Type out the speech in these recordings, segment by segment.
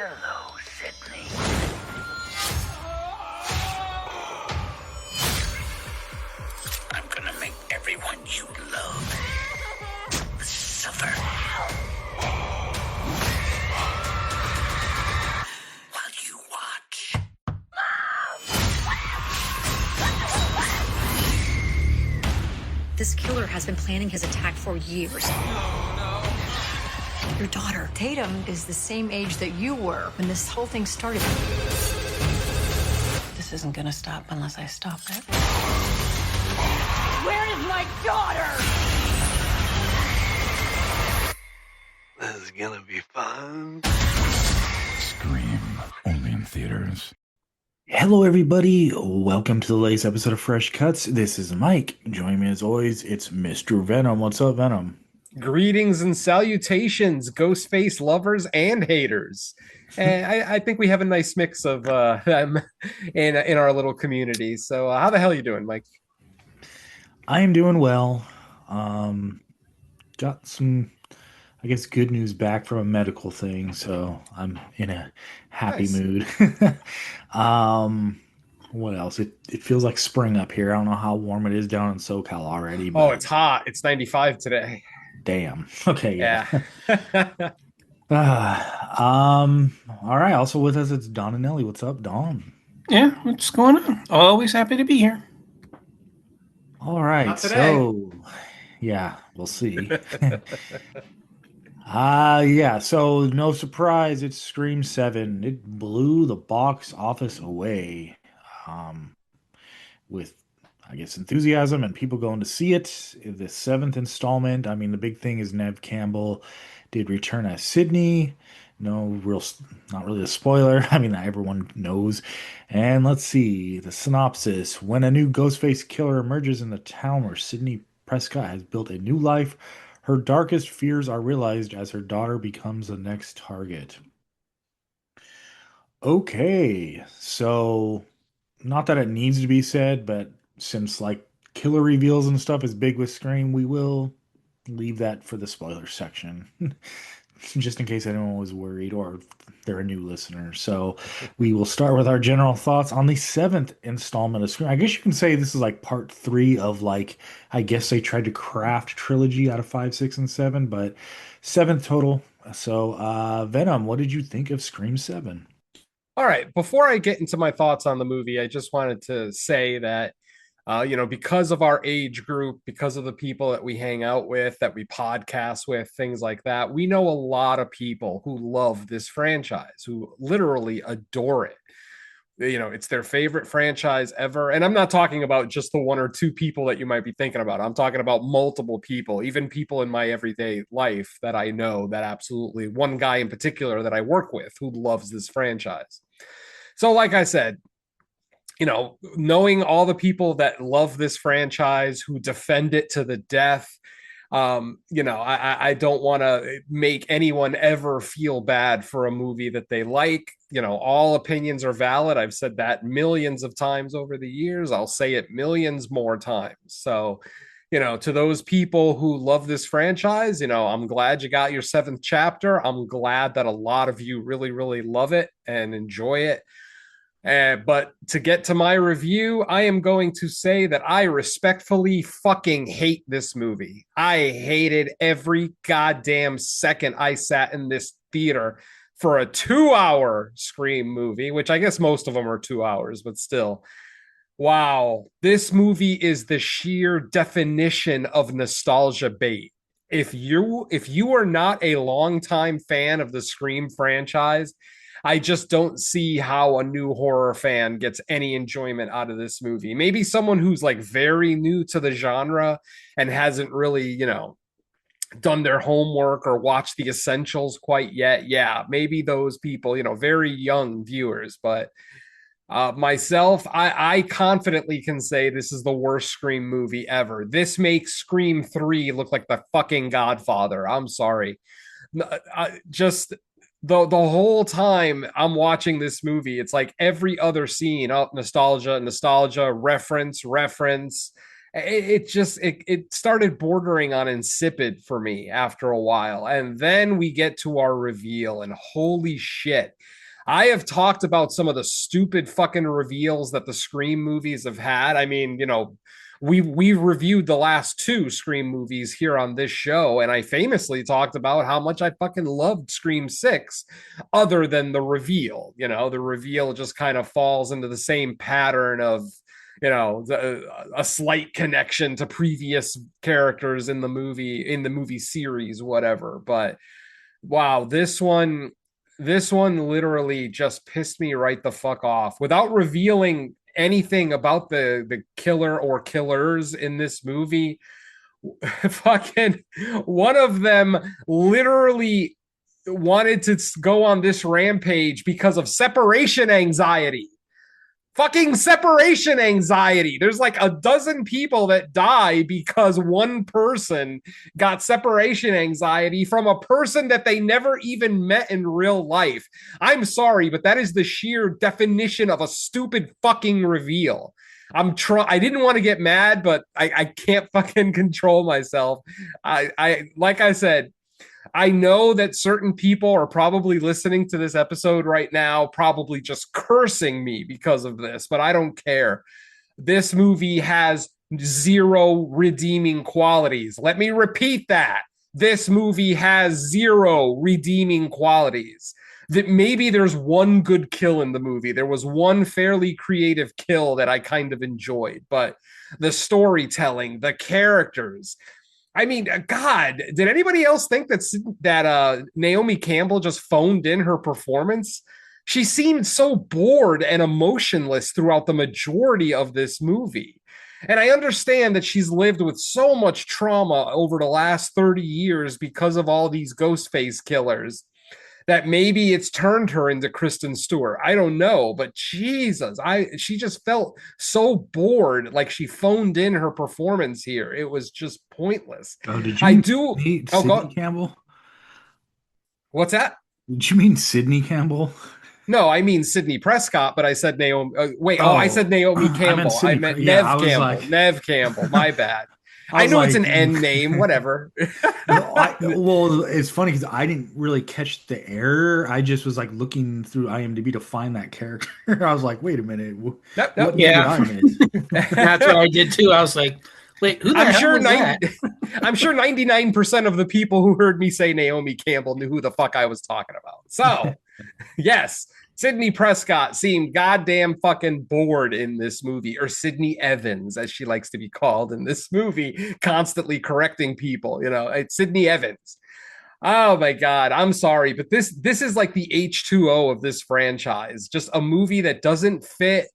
Hello, Sydney. I'm gonna make everyone you love suffer while you watch. This killer has been planning his attack for years. Your daughter, Tatum, is the same age that you were when this whole thing started. This isn't gonna stop unless I stop it. Where is my daughter? This is gonna be fun. Scream, only in theaters. Hello, everybody. Welcome to the latest episode of Fresh Cuts. This is Mike. Joining me as always, it's Mr. Venom. What's up, Venom? Greetings and salutations, Ghostface lovers and haters. And I think we have a nice mix of them in our little community. So how the hell are you doing, Mike? I am doing well. Got some, I guess, good news back from a medical thing, so I'm in a happy mood. What else? It feels like spring up here. I don't know how warm it is down in SoCal already. But Oh, it's hot. It's 95 today. damn. Okay, yeah. Yeah. All right. Also with us, it's Don and Nelly. What's up, Don? Yeah, what's going on? Always happy to be here. All right. Not today. So, yeah, we'll see. Yeah, so no surprise, it's Scream 7. It blew the box office away with, I guess, enthusiasm and people going to see it. The seventh installment. I mean, the big thing is Neve Campbell did return as Sydney. Not really a spoiler. I mean, everyone knows. And let's see the synopsis. When a new Ghostface killer emerges in the town where Sydney Prescott has built a new life, her darkest fears are realized as her daughter becomes the next target. Okay, so not that it needs to be said, but since like killer reveals and stuff is big with Scream, we will leave that for the spoiler section. Just in case anyone was worried or they're a new listener. So we will start with our general thoughts on the seventh installment of Scream. I guess you can say this is like part 3 of like, I guess they tried to craft trilogy out of 5, 6, and 7, but 7th total. So Venom, what did you think of Scream 7? All right. Before I get into my thoughts on the movie, I just wanted to say that because of our age group, because of the people that we hang out with, that we podcast with, things like that, we know a lot of people who love this franchise, who literally adore it. It's their favorite franchise ever. And I'm not talking about just the one or two people that you might be thinking about. I'm talking about multiple people, even people in my everyday life that I know that absolutely, one guy in particular that I work with who loves this franchise. So like I said, knowing all the people that love this franchise, who defend it to the death, I don't want to make anyone ever feel bad for a movie that they like. All opinions are valid. I've said that millions of times over the years. I'll say it millions more times. So, to those people who love this franchise, I'm glad you got your 7th chapter. I'm glad that a lot of you really, really love it and enjoy it. But to get to my review, I am going to say that I respectfully fucking hate this movie. I hated every goddamn second I sat in this theater for a 2-hour Scream movie, which I guess most of them are 2 hours, but still. Wow, this movie is the sheer definition of nostalgia bait. If you are not a longtime fan of the Scream franchise, I just don't see how a new horror fan gets any enjoyment out of this movie. Maybe someone who's like very new to the genre and hasn't really, done their homework or watched the essentials quite yet. Yeah, maybe those people, very young viewers. But myself, I confidently can say this is the worst Scream movie ever. This makes Scream 3 look like the fucking Godfather. I'm sorry. The whole time I'm watching this movie, it's like every other scene, nostalgia, reference, it started bordering on insipid for me after a while. And then we get to our reveal, and holy shit. I have talked about some of the stupid fucking reveals that the Scream movies have had. I mean, we've reviewed the last two Scream movies here on this show, and I famously talked about how much I fucking loved Scream 6, other than the reveal. The reveal just kind of falls into the same pattern of a slight connection to previous characters in the movie series, whatever. But wow, this one literally just pissed me right the fuck off without revealing anything about the killer or killers in this movie. Fucking one of them literally wanted to go on this rampage because of separation anxiety. Fucking separation anxiety. There's like a dozen people that die because one person got separation anxiety from a person that they never even met in real life. I'm sorry, but that is the sheer definition of a stupid fucking reveal. I didn't want to get mad, but I can't fucking control myself. I like I said, I know that certain people are probably listening to this episode right now, probably just cursing me because of this, but I don't care. This movie has zero redeeming qualities. Let me repeat that. This movie has zero redeeming qualities. That maybe there's one good kill in the movie. There was one fairly creative kill that I kind of enjoyed, but the storytelling, the characters, I mean, God, did anybody else think that Naomi Campbell just phoned in her performance? She seemed so bored and emotionless throughout the majority of this movie. And I understand that she's lived with so much trauma over the last 30 years because of all these Ghostface killers, that maybe it's turned her into Kristen Stewart. I don't know, but Jesus, she just felt so bored, like she phoned in her performance here. It was just pointless. Oh, did you meet Sydney Campbell? What's that? Did you mean Sydney Campbell? No, I mean Sydney Prescott, but I said Naomi. I said Naomi Campbell. I meant Neve Campbell. Neve Campbell. My bad. I know it's an N name, whatever. Well, it's funny because I didn't really catch the error. I just was like looking through IMDb to find that character. I was like, wait a minute. What yeah. That's what I did too. I was like, wait, who the hell was that? I'm sure 99% of the people who heard me say Naomi Campbell knew who the fuck I was talking about. So, yes. Sydney Prescott seemed goddamn fucking bored in this movie, or Sydney Evans, as she likes to be called in this movie, constantly correcting people. It's Sydney Evans. Oh my God, I'm sorry, but this is like the H2O of this franchise. Just a movie that doesn't fit,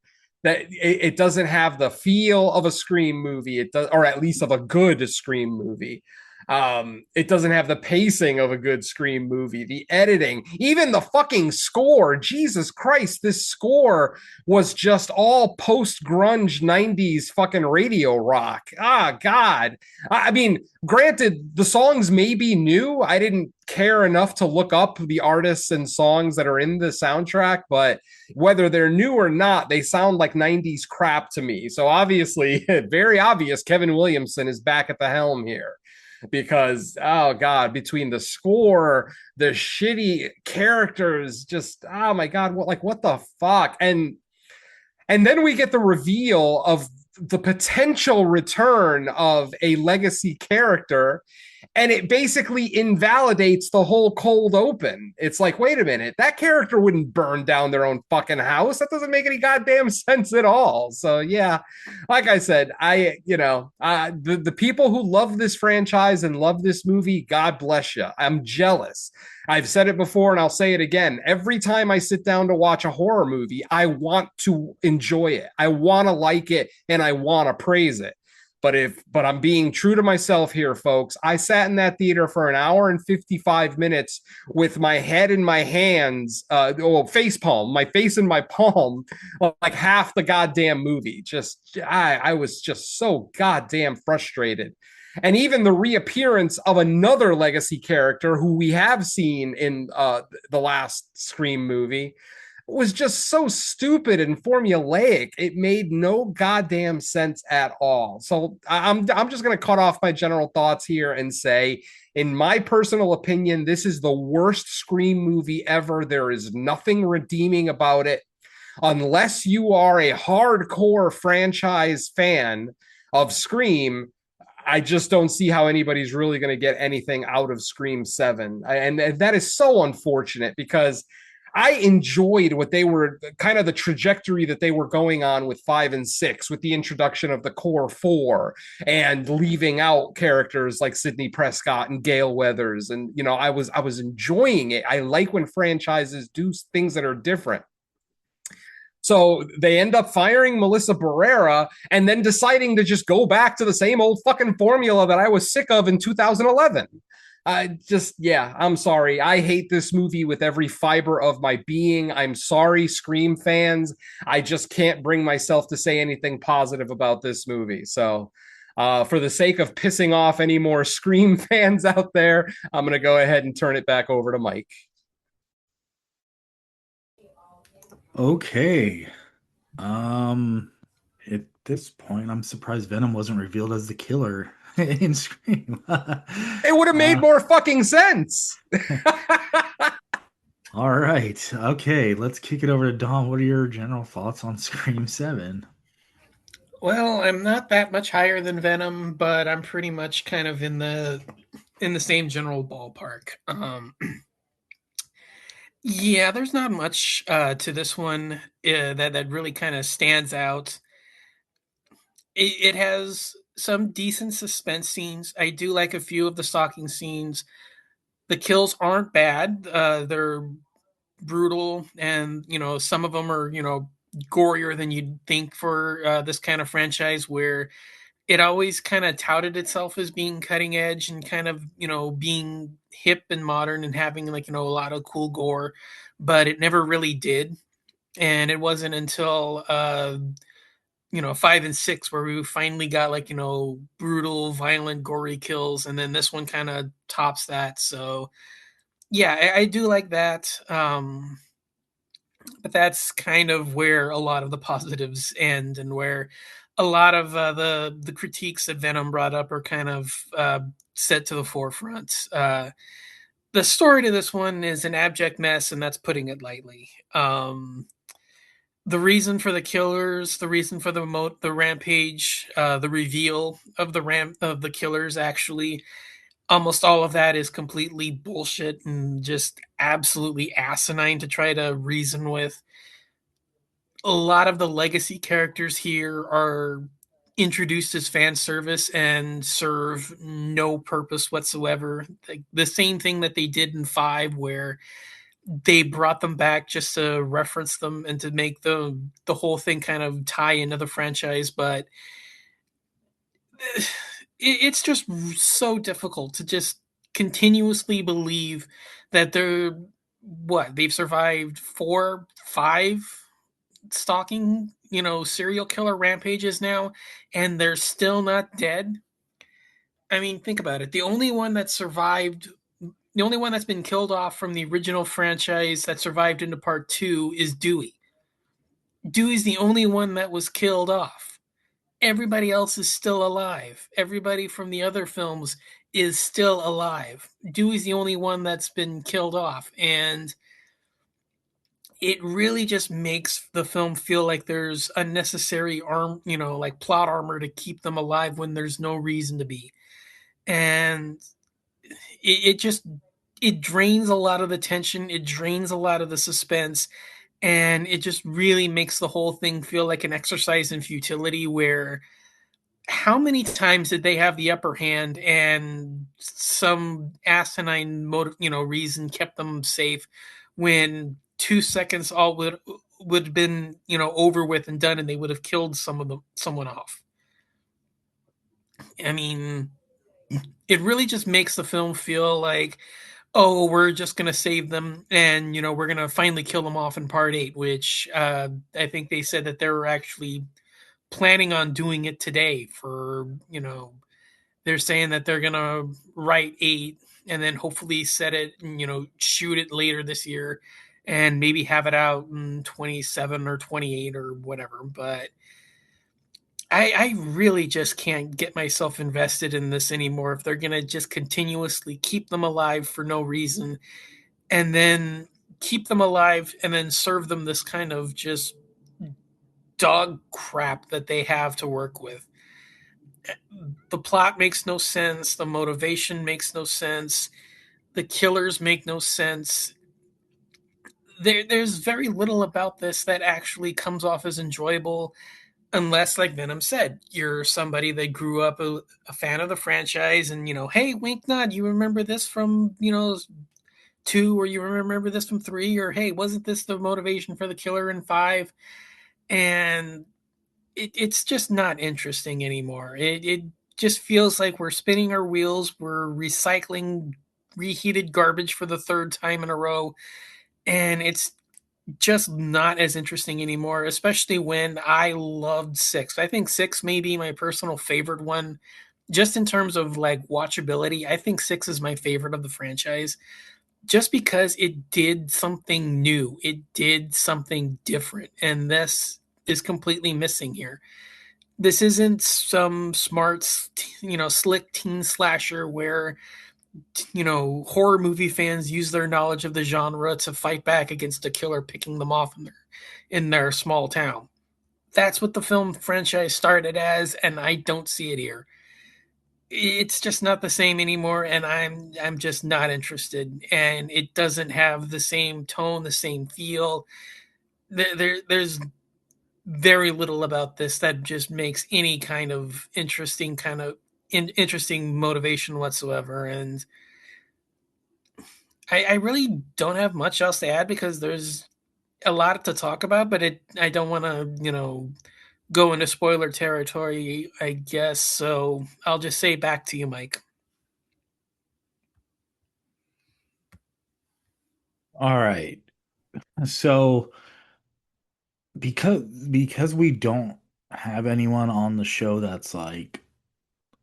that it doesn't have the feel of a Scream movie. It does, or at least of a good Scream movie. It doesn't have the pacing of a good Scream movie, the editing, even the fucking score. Jesus Christ, this score was just all post-grunge 90s fucking radio rock. Ah, God. I mean, granted, the songs may be new. I didn't care enough to look up the artists and songs that are in the soundtrack, but whether they're new or not, they sound like 90s crap to me. So obviously, very obvious, Kevin Williamson is back at the helm here. Because, oh God, between the score, the shitty characters, just, oh my God, what the fuck? And then we get the reveal of the potential return of a legacy character, and it basically invalidates the whole cold open. It's like, wait a minute, that character wouldn't burn down their own fucking house. That doesn't make any goddamn sense at all. So yeah, like I said, the people who love this franchise and love this movie, God bless you. I'm jealous. I've said it before and I'll say it again. Every time I sit down to watch a horror movie, I want to enjoy it. I want to like it and I want to praise it. But I'm being true to myself here, folks. I sat in that theater for an hour and 55 minutes with my head in my hands, face palm, my face in my palm, like half the goddamn movie. I was just so goddamn frustrated. And even the reappearance of another legacy character who we have seen in the last Scream movie, was just so stupid and formulaic. It made no goddamn sense at all. So I'm just gonna cut off my general thoughts here and say, in my personal opinion, this is the worst Scream movie ever. There is nothing redeeming about it. Unless you are a hardcore franchise fan of Scream, I just don't see how anybody's really going to get anything out of Scream 7. And that is so unfortunate because I enjoyed what they were kind of the trajectory that they were going on with 5 and 6, with the introduction of the core 4 and leaving out characters like Sydney Prescott and Gale Weathers. And, you know, I was enjoying it. I like when franchises do things that are different. So they end up firing Melissa Barrera and then deciding to just go back to the same old fucking formula that I was sick of in 2011. I'm sorry. I hate this movie with every fiber of my being. I'm sorry, Scream fans. I just can't bring myself to say anything positive about this movie. So, for the sake of pissing off any more Scream fans out there, I'm going to go ahead and turn it back over to Mike. Okay. At this point, I'm surprised Venom wasn't revealed as the killer in Scream. It would have made more fucking sense. All right. Okay, let's kick it over to Dom. What are your general thoughts on Scream 7? Well, I'm not that much higher than Venom, but I'm pretty much kind of in the same general ballpark. Yeah, there's not much to this one that really kind of stands out. It has some decent suspense scenes. I do like a few of the stalking scenes. The kills aren't bad. They're brutal, and some of them are gorier than you'd think for this kind of franchise, where it always kind of touted itself as being cutting edge and kind of being hip and modern and having a lot of cool gore, but it never really did. And it wasn't until 5 and 6 where we finally got brutal, violent, gory kills, and then this one kind of tops that. So yeah, I do like that. But that's kind of where a lot of the positives end, and where a lot of the critiques that Venom brought up are kind of set to the forefront. The story to this one is an abject mess, and that's putting it lightly. The reason for the killers, the reason for the rampage, the reveal of the killers, actually, almost all of that is completely bullshit and just absolutely asinine to try to reason with. A lot of the legacy characters here are introduced as fan service and serve no purpose whatsoever. Like the same thing that they did in 5, where they brought them back just to reference them and to make the whole thing kind of tie into the franchise. But it's just so difficult to just continuously believe that they've survived 4, 5 stalking, serial killer rampages now, and they're still not dead. I mean, think about it. The only one that survived, the only one that's been killed off from the original franchise that survived into part 2 is Dewey. Dewey's the only one that was killed off. Everybody else is still alive. Everybody from the other films is still alive. Dewey's the only one that's been killed off. And it really just makes the film feel like there's unnecessary plot armor to keep them alive when there's no reason to be. And it drains a lot of the tension, it drains a lot of the suspense, and it just really makes the whole thing feel like an exercise in futility, where how many times did they have the upper hand and some asinine reason kept them safe, when 2 seconds all would have been over with and done, and they would have killed someone off. I mean, it really just makes the film feel like, oh, we're just going to save them, and we're going to finally kill them off in part 8, which I think they said that they were actually planning on doing it today. For they're saying that they're going to write 8 and then hopefully set it and shoot it later this year. and maybe have it out in 27 or 28 or whatever. But I really just can't get myself invested in this anymore if they're going to just continuously keep them alive for no reason and then keep them alive and then serve them this kind of just dog crap that they have to work with. The plot makes no sense, the motivation makes no sense, the killers make no sense. There's very little about this that actually comes off as enjoyable unless, like Venom said, you're somebody that grew up a fan of the franchise and, hey, wink nod, you remember this from, two, or you remember this from three, or hey, wasn't this the motivation for the killer in five? And it's just not interesting anymore. It just feels like we're spinning our wheels, we're recycling reheated garbage for the third time in a row, and it's just not as interesting anymore, especially when I loved six. I think six may be my personal favorite one. Just in terms of like watchability, I think six is my favorite of the franchise just because it did something new. It did something different. And this is completely missing here. This isn't some smart, slick teen slasher where, horror movie fans use their knowledge of the genre to fight back against a killer picking them off in their small town. That's what the film franchise started as, and I don't see it here. It's just not the same anymore, and I'm just not interested. And it doesn't have the same tone, the same feel. There's very little about this that just makes any interesting motivation whatsoever. And I really don't have much else to add because there's a lot to talk about, but I don't want to go into spoiler territory, I guess. So I'll just say back to you, Mike. All right. So because we don't have anyone on the show that's like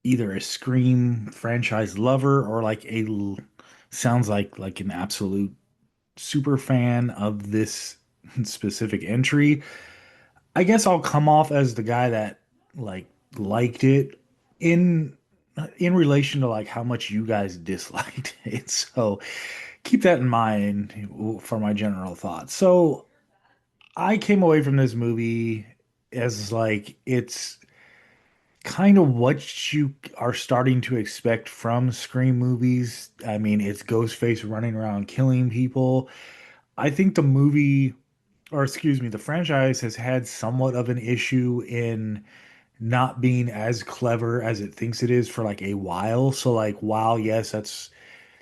either a Scream franchise lover or like sounds like an absolute super fan of this specific entry, I guess I'll come off as the guy that like liked it in in relation to like how much you guys disliked it. So keep that in mind for my general thoughts. So I came away from this movie as like it's kind of what you are starting to expect from Scream movies. I mean, it's Ghostface running around killing people. I think the movie, or excuse me, the franchise has had somewhat of an issue in not being as clever as it thinks it is for like a while. So like, while yes,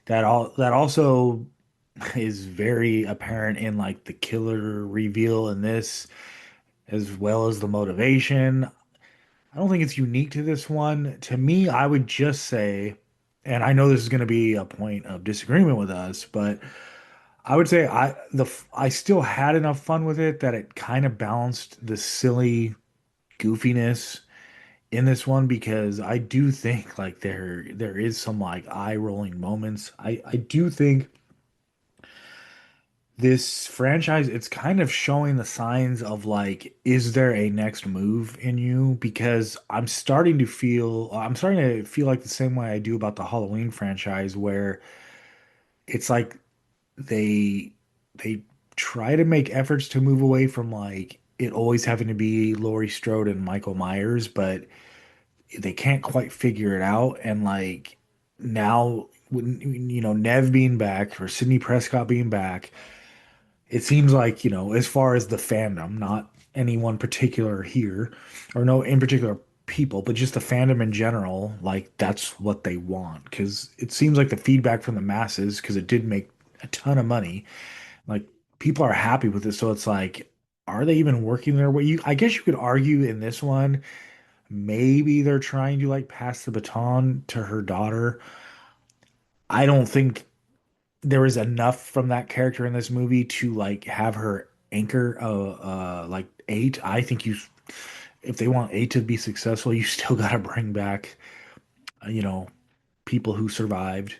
that also is very apparent in like the killer reveal in this, as well as the motivation. I don't think it's unique to this one. To me, I would just say, and I know this is going to be a point of disagreement with us, but I would say I still had enough fun with it that it kind of balanced the silly goofiness in this one, because I do think like there is some like eye rolling moments. I do think this franchise, it's kind of showing the signs of like, is there a next move in you? Because I'm starting to feel like the same way I do about the Halloween franchise, where it's like they they try to make efforts to move away from like it always having to be Laurie Strode and Michael Myers, but they can't quite figure it out. And like now, Nev being back or Sydney Prescott being back, it seems like, as far as the fandom, not anyone particular here, or no in particular people, but just the fandom in general, like that's what they want. Because it seems like the feedback from the masses, because it did make a ton of money, like people are happy with it. So it's like, are they even working their way? I guess you could argue in this one, maybe they're trying to like pass the baton to her daughter. I don't think there is enough from that character in this movie to like have her anchor like eight. I think if they want eight to be successful, you still got to bring back you know people who survived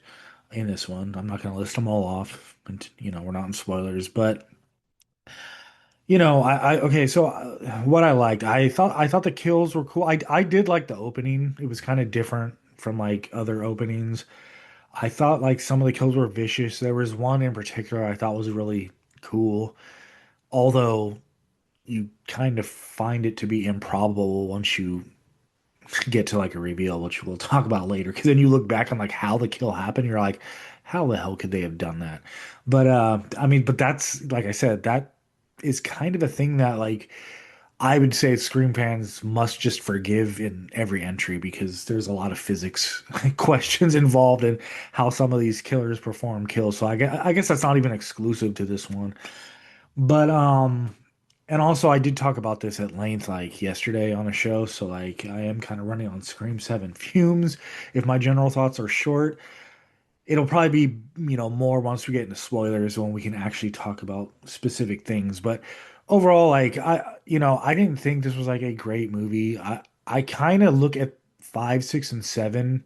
in this one. I'm not going to list them all off, and we're not in spoilers, but Okay, so what I liked, I thought the kills were cool. I did like the opening. It was kind of different from like other openings. I thought like some of the kills were vicious. There was one in particular I thought was really cool, although you kind of find it to be improbable once you get to like a reveal, which we'll talk about later. Because then you look back on like how the kill happened, you're like, how the hell could they have done that? But I mean, but that's like I said, that is kind of a thing that like I would say Scream fans must just forgive in every entry because there's a lot of physics questions involved in how some of these killers perform kills. So I guess that's not even exclusive to this one. But and also I did talk about this at length like yesterday on a show, so like I am kind of running on Scream 7 fumes. If my general thoughts are short, it'll probably be, more once we get into spoilers when we can actually talk about specific things. But overall, like I didn't think this was like a great movie. I kind of look at 5, 6, and 7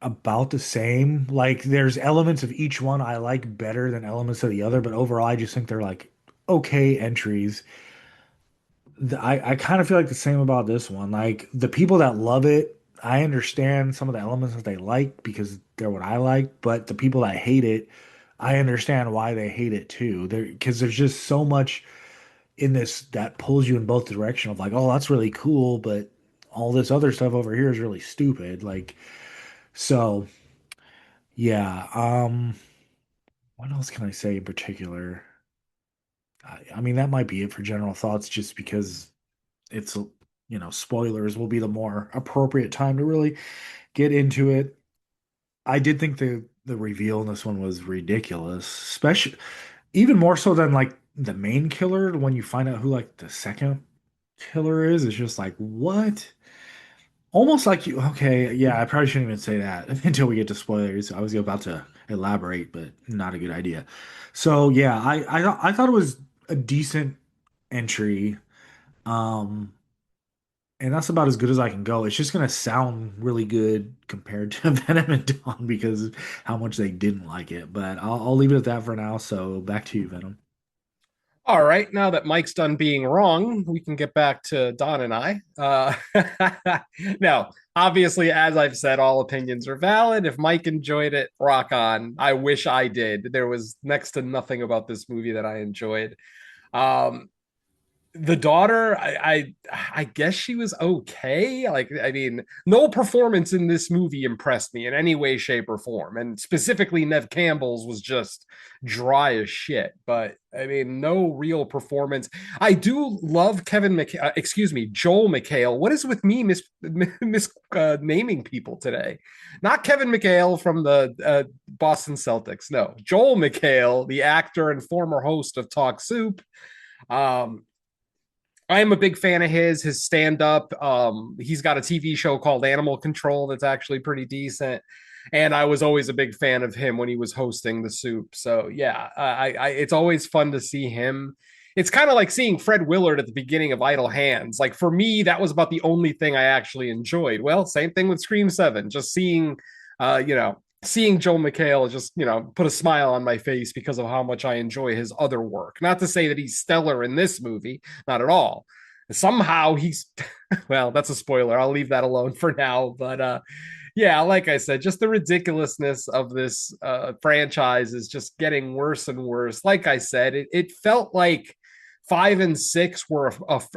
about the same. Like there's elements of each one I like better than elements of the other, but overall I just think they're like okay entries. I kind of feel like the same about this one. Like the people that love it, I understand some of the elements that they like because they're what I like, but the people that hate it, I understand why they hate it too. Because there's just so much in this that pulls you in both direction of like, oh, that's really cool, but all this other stuff over here is really stupid. Like so yeah. What else can I say in particular? I mean, that might be it for general thoughts, just because it's, spoilers will be the more appropriate time to really get into it. I did think the reveal in this one was ridiculous, especially even more so than like the main killer. When you find out who like the second killer is, it's just like what? Almost like you. Okay, yeah, I probably shouldn't even say that until we get to spoilers. I was about to elaborate, but not a good idea. So yeah, I thought it was a decent entry. Um, and that's about as good as I can go. It's just gonna sound really good compared to Venom and Dawn because of how much they didn't like it. But I'll leave it at that for now. So back to you, Venom. All right, now that Mike's done being wrong, we can get back to Don and I. Now, obviously, as I've said, all opinions are valid. If Mike enjoyed it, rock on. I wish I did. There was next to nothing about this movie that I enjoyed. Um, the daughter, I guess she was okay. Like, I mean, no performance in this movie impressed me in any way, shape, or form. And specifically, Neve Campbell's was just dry as shit. But I mean, no real performance. I do love Joel McHale. What is with me naming people today? Not Kevin McHale from the Boston Celtics. No, Joel McHale, the actor and former host of Talk Soup. I am a big fan of his stand up. He's got a TV show called Animal Control that's actually pretty decent. And I was always a big fan of him when he was hosting the Soup. So yeah, it's always fun to see him. It's kind of like seeing Fred Willard at the beginning of Idle Hands. Like for me, that was about the only thing I actually enjoyed. Well, same thing with Scream 7. Just seeing, seeing Joel McHale just, put a smile on my face because of how much I enjoy his other work. Not to say that he's stellar in this movie, not at all. Somehow he's, well, that's a spoiler. I'll leave that alone for now. But yeah, like I said, just the ridiculousness of this franchise is just getting worse and worse. Like I said, it felt like 5 and 6 were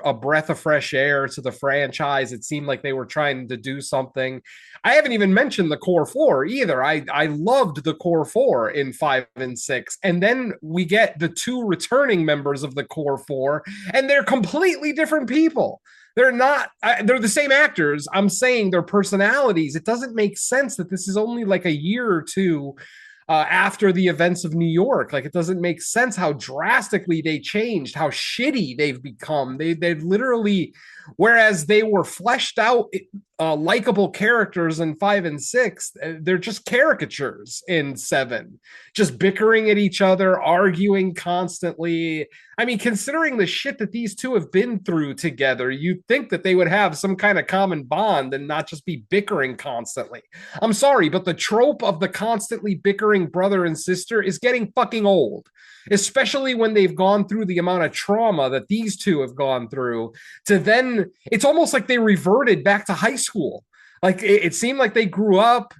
a breath of fresh air to the franchise. It seemed like they were trying to do something. I haven't even mentioned the core four either. I loved the core four in 5 and 6. And then we get the two returning members of the core four, and they're completely different people. They're not, they're the same actors. I'm saying their personalities. It doesn't make sense that this is only like a year or two after the events of New York. Like, it doesn't make sense how drastically they changed, how shitty they've become. They've literally, whereas they were fleshed out, likable characters in 5 and 6, they're just caricatures in 7, just bickering at each other, arguing constantly. I mean, considering the shit that these two have been through together, you'd think that they would have some kind of common bond and not just be bickering constantly. I'm sorry, but the trope of the constantly bickering brother and sister is getting fucking old. especially when they've gone through the amount of trauma that these two have gone through, to then it's almost like they reverted back to high school. Like it seemed like they grew up,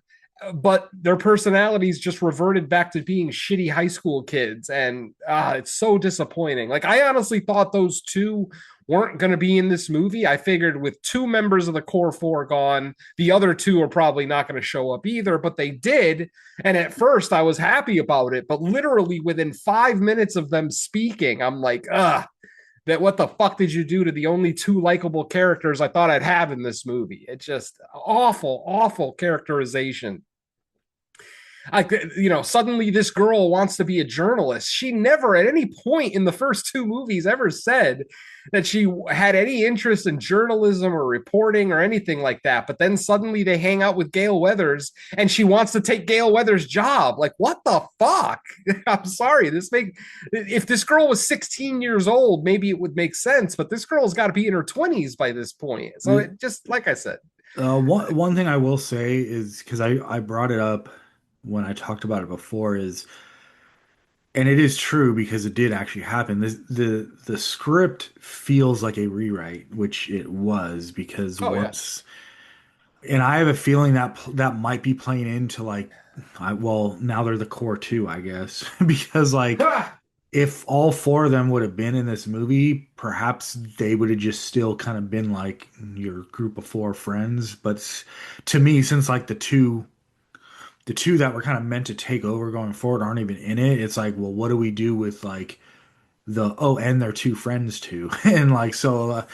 but their personalities just reverted back to being shitty high school kids. And it's so disappointing. Like, I honestly thought those two weren't going to be in this movie. I figured with two members of the core four gone, the other two are probably not going to show up either, but they did. And at first I was happy about it, but literally within 5 minutes of them speaking, I'm like, that what the fuck did you do to the only two likable characters I thought I'd have in this movie? It's just awful characterization. Suddenly this girl wants to be a journalist. She never at any point in the first two movies ever said that she had any interest in journalism or reporting or anything like that. But then suddenly they hang out with Gale Weathers and she wants to take Gale Weathers' job. Like, what the fuck? I'm sorry. If this girl was 16 years old, maybe it would make sense, but this girl's got to be in her 20s by this point. So it just, like I said. One thing I will say is, because I brought it up when I talked about it before, is, and it is true because it did actually happen. The script feels like a rewrite, which it was, because and I have a feeling that that might be playing into like, now they're the core two, I guess, because like if all four of them would have been in this movie, perhaps they would have just still kind of been like your group of four friends. But to me, since like the two that were kind of meant to take over going forward aren't even in it, it's like, well, what do we do with like and their two friends too? And like, so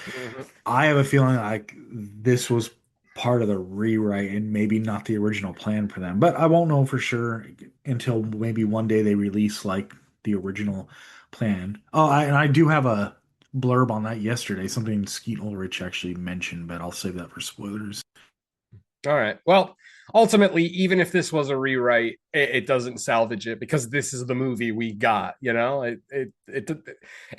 I have a feeling like this was part of the rewrite and maybe not the original plan for them, but I won't know for sure until maybe one day they release like the original plan. And I do have a blurb on that yesterday, something Skeet Ulrich actually mentioned, but I'll save that for spoilers. All right. Well, ultimately, even if this was a rewrite, it doesn't salvage it because this is the movie we got. It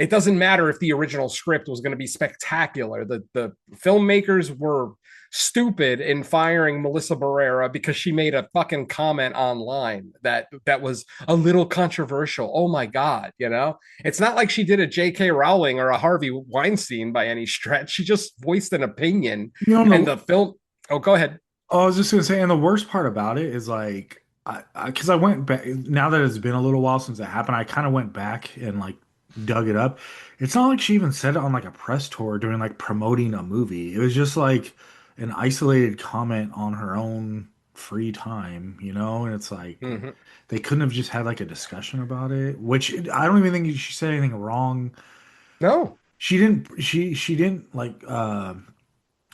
doesn't matter if the original script was going to be spectacular. The filmmakers were stupid in firing Melissa Barrera because she made a fucking comment online that was a little controversial. Oh my God, it's not like she did a J.K. Rowling or a Harvey Weinstein by any stretch. She just voiced an opinion, and the film. Oh, go ahead. Oh, I was just gonna say, and the worst part about it is like, because I went back, now that it's been a little while since it happened, I kind of went back and like dug it up. It's not like she even said it on like a press tour during like promoting a movie. It was just like an isolated comment on her own free time, and it's like they couldn't have just had like a discussion about it, which I don't even think she said anything wrong. No, she didn't. She didn't like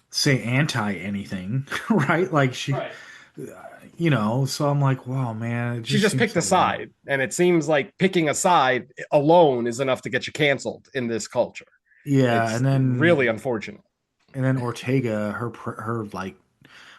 say anti anything, right? Like right. So I'm like, wow, man. She just picked a side, and it seems like picking a side alone is enough to get you canceled in this culture. Yeah, it's and then really unfortunate. And then Ortega, her like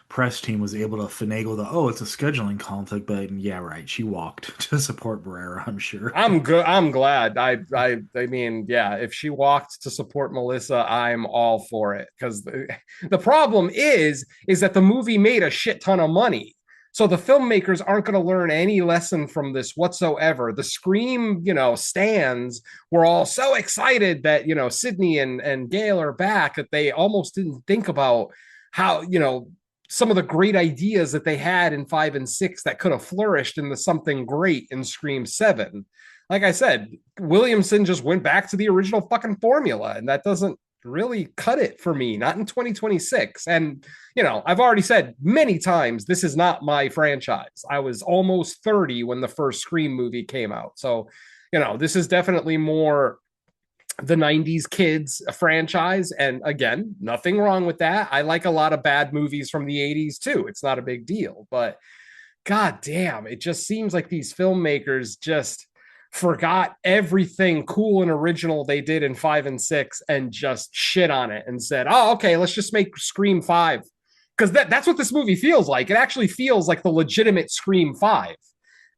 press team was able to finagle it's a scheduling conflict, but yeah, right, she walked to support Barrera. I'm sure. I'm good. I'm glad. I mean, yeah, if she walked to support Melissa, I'm all for it, because the problem is that the movie made a shit ton of money. So the filmmakers aren't going to learn any lesson from this whatsoever. The Scream, stands were all so excited that, Sydney and Gale are back that they almost didn't think about how, some of the great ideas that they had in 5 and 6 that could have flourished into something great in Scream 7. Like I said, Williamson just went back to the original fucking formula, and that doesn't really cut it for me, not in 2026. And I've already said many times, this is not my franchise. I was almost 30 when the first Scream movie came out, so this is definitely more the 90s kids franchise. And again, nothing wrong with that. I like a lot of bad movies from the 80s too. It's not a big deal, but god damn, it just seems like these filmmakers just forgot everything cool and original they did in 5 and 6 and just shit on it and said, oh, okay, let's just make Scream 5. Because that's what this movie feels like. It actually feels like the legitimate Scream 5,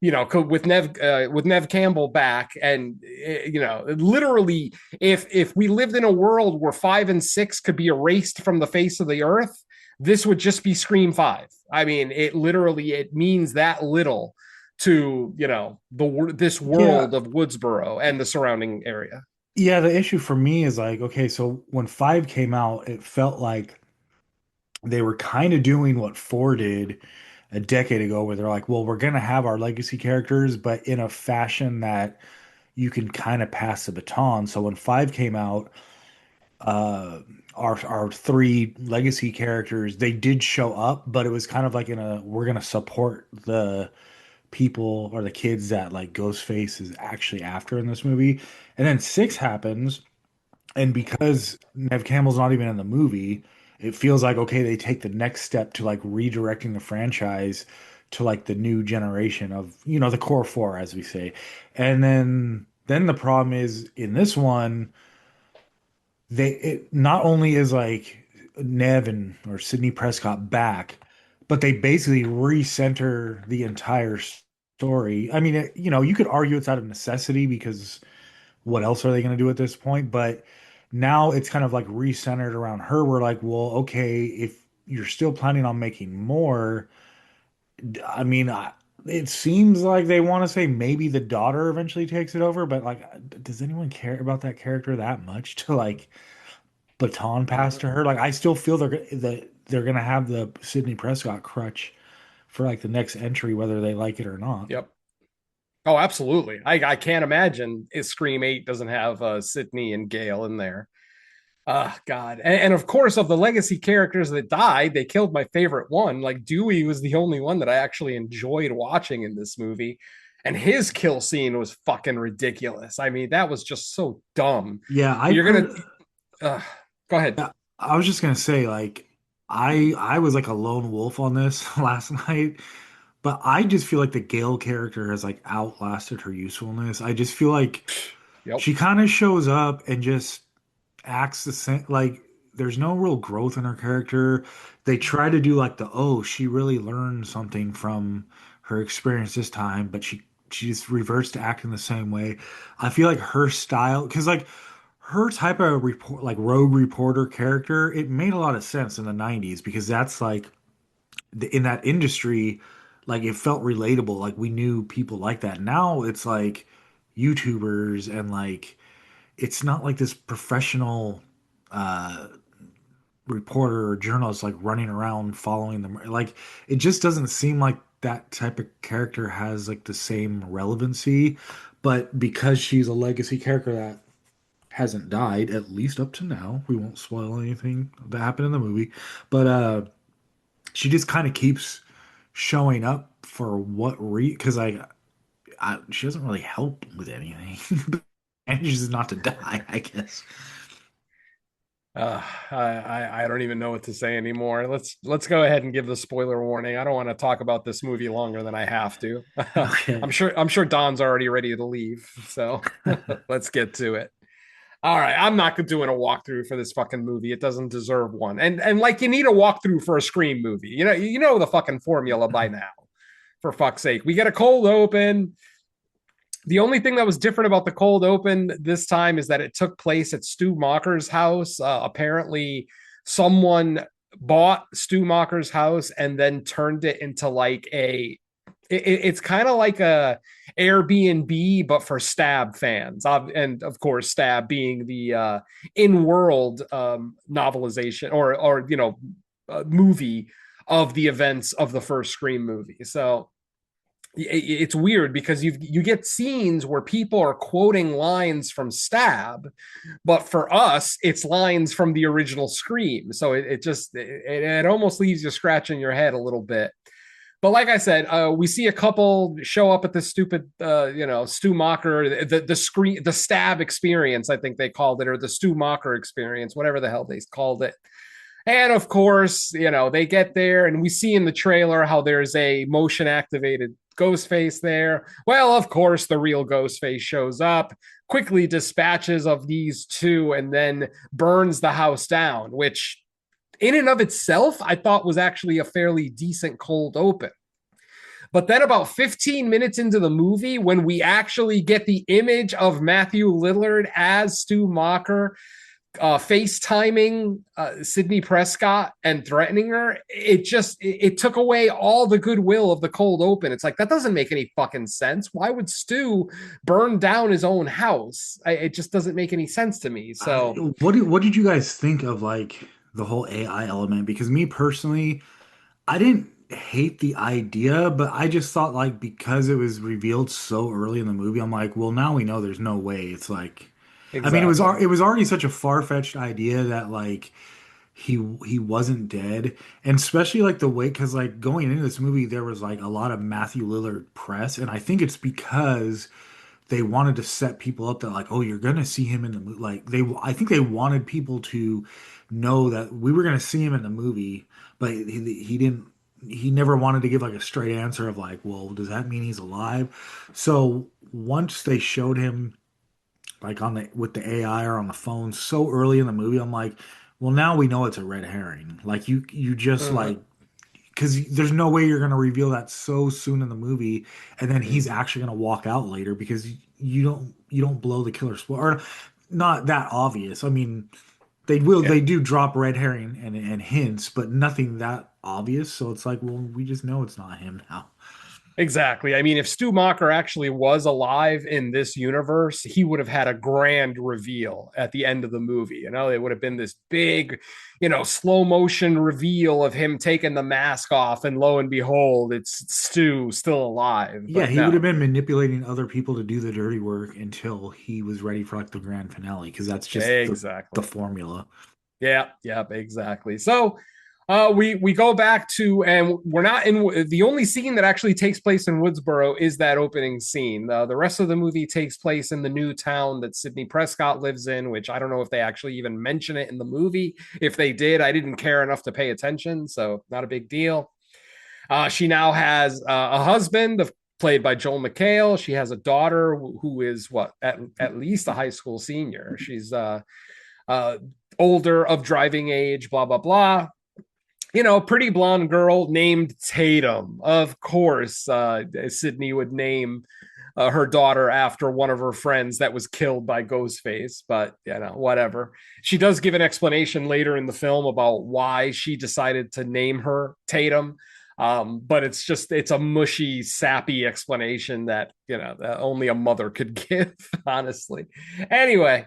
with Neve Campbell back. And, literally, if we lived in a world where 5 and 6 could be erased from the face of the earth, this would just be Scream 5. I mean, it means that little to, this Yeah. world of Woodsboro and the surrounding area. Yeah, the issue for me is like, okay, so when 5 came out, it felt like they were kind of doing what 4 did a decade ago, where they're like, well, we're going to have our legacy characters, but in a fashion that you can kind of pass the baton. So when 5 came out, uh, our 3 legacy characters, they did show up, but it was kind of like in a, we're going to support the people or the kids that like Ghostface is actually after in this movie. And then 6 happens, and because Neve Campbell's not even in the movie, it feels like okay, they take the next step to like redirecting the franchise to like the new generation of, the core 4, as we say. And then the problem is in this one, it not only is like Nev and or Sydney Prescott back, but they basically recenter the entire story. I mean, you could argue it's out of necessity because what else are they going to do at this point? But now it's kind of like recentered around her. We're like, well, okay, if you're still planning on making more, I mean, it seems like they want to say maybe the daughter eventually takes it over, but like, does anyone care about that character that much to like baton pass to her? Like, I still feel that they're gonna have the Sydney Prescott crutch for like the next entry, whether they like it or not. Yep. Oh, absolutely. I can't imagine if Scream 8 doesn't have Sydney and Gale in there. God. And of course, of the legacy characters that died, they killed my favorite one. Like Dewey was the only one that I actually enjoyed watching in this movie. And his kill scene was fucking ridiculous. I mean, that was just so dumb. Yeah, You're gonna go ahead. Yeah, I was just gonna say, like, I was like a lone wolf on this last night, but I just feel like the Gale character has like outlasted her usefulness. I just feel like Yep. she kind of shows up and just acts the same. Like, there's no real growth in her character. They try to do like she really learned something from her experience this time, but she just reverts to acting the same way. I feel like her style, because like her type of report, like rogue reporter character, it made a lot of sense in the 90s because that's like in that industry, like it felt relatable. Like we knew people like that. Now it's like YouTubers and like it's not like this professional uh reporter or journalist like running around following them. Like it just doesn't seem like that type of character has like the same relevancy. But because she's a legacy character that hasn't died, at least up to now. We won't spoil anything that happened in the movie. But she just kind of keeps showing up for what because she doesn't really help with anything. And she's not to die, I guess. I don't even know what to say anymore. Let's go ahead and give the spoiler warning. I don't want to talk about this movie longer than I have to. Okay. I'm sure Don's already ready to leave. So let's get to it. All right, I'm not doing a walkthrough for this fucking movie. It doesn't deserve one. And like you need a walkthrough for a Scream movie. You know the fucking formula by now. For fuck's sake, we get a cold open. The only thing that was different about the cold open this time is that it took place at Stu Macher's house. Apparently, someone bought Stu Macher's house and then turned it into like it's kind of like a Airbnb, but for Stab fans. And of course, Stab being the in-world novelization or movie of the events of the first Scream movie. So it's weird because you get scenes where people are quoting lines from Stab, but for us, it's lines from the original Scream. So it almost leaves you scratching your head a little bit. But like I said, we see a couple show up at this stupid, Stu Macher, the Stab experience, I think they called it, or the Stu Macher experience, whatever the hell they called it. And of course, they get there and we see in the trailer how there's a motion activated Ghostface there. Well, of course, the real Ghostface shows up, quickly dispatches of these two, and then burns the house down, which in and of itself, I thought was actually a fairly decent cold open. But then about 15 minutes into the movie, when we actually get the image of Matthew Lillard as Stu Macher, FaceTiming Sydney Prescott and threatening her, it took away all the goodwill of the cold open. It's like, that doesn't make any fucking sense. Why would Stu burn down his own house? It just doesn't make any sense to me. So what did you guys think of like the whole AI element? Because me personally, I didn't hate the idea, but I just thought like because it was revealed so early in the movie, I'm like, well, now we know there's no way. It's like, I mean, exactly. it was already such a far-fetched idea that like he wasn't dead, and especially like the way because like going into this movie, there was like a lot of Matthew Lillard press, and I think it's because they wanted to set people up that like, oh, you're gonna see him in the movie. Like I think they wanted people to know that we were gonna see him in the movie, but he didn't. He never wanted to give like a straight answer of like, well, does that mean he's alive? So once they showed him like on the with the AI or on the phone so early in the movie, I'm like, well, now we know it's a red herring. Like you just Mhm. like because there's no way you're going to reveal that so soon in the movie, and then he's actually going to walk out later because you don't blow the killer spoiler, or not that obvious. I mean, Yeah. they do drop red herring and hints, but nothing that obvious. So it's like, well, we just know it's not him now. Exactly. I mean, if Stu Macher actually was alive in this universe, he would have had a grand reveal at the end of the movie. You know, it would have been this big, slow motion reveal of him taking the mask off, and lo and behold, it's Stu still alive. Yeah, But he would have no, been manipulating other people to do the dirty work until he was ready for like the grand finale because that's just the exactly. formula. Yeah, yeah, exactly. So we go back to, and we're not in the only scene that actually takes place in Woodsboro is that opening scene. The rest of the movie takes place in the new town that Sydney Prescott lives in, which I don't know if they actually even mention it in the movie. If they did, I didn't care enough to pay attention, so not a big deal. She now has a husband played by Joel McHale. She has a daughter who is what at least a high school senior. She's uh, older, of driving age, blah blah blah. Pretty blonde girl named Tatum. Of course, Sydney would name her daughter after one of her friends that was killed by Ghostface, but whatever. She does give an explanation later in the film about why she decided to name her Tatum. But it's a mushy, sappy explanation that only a mother could give, honestly. Anyway,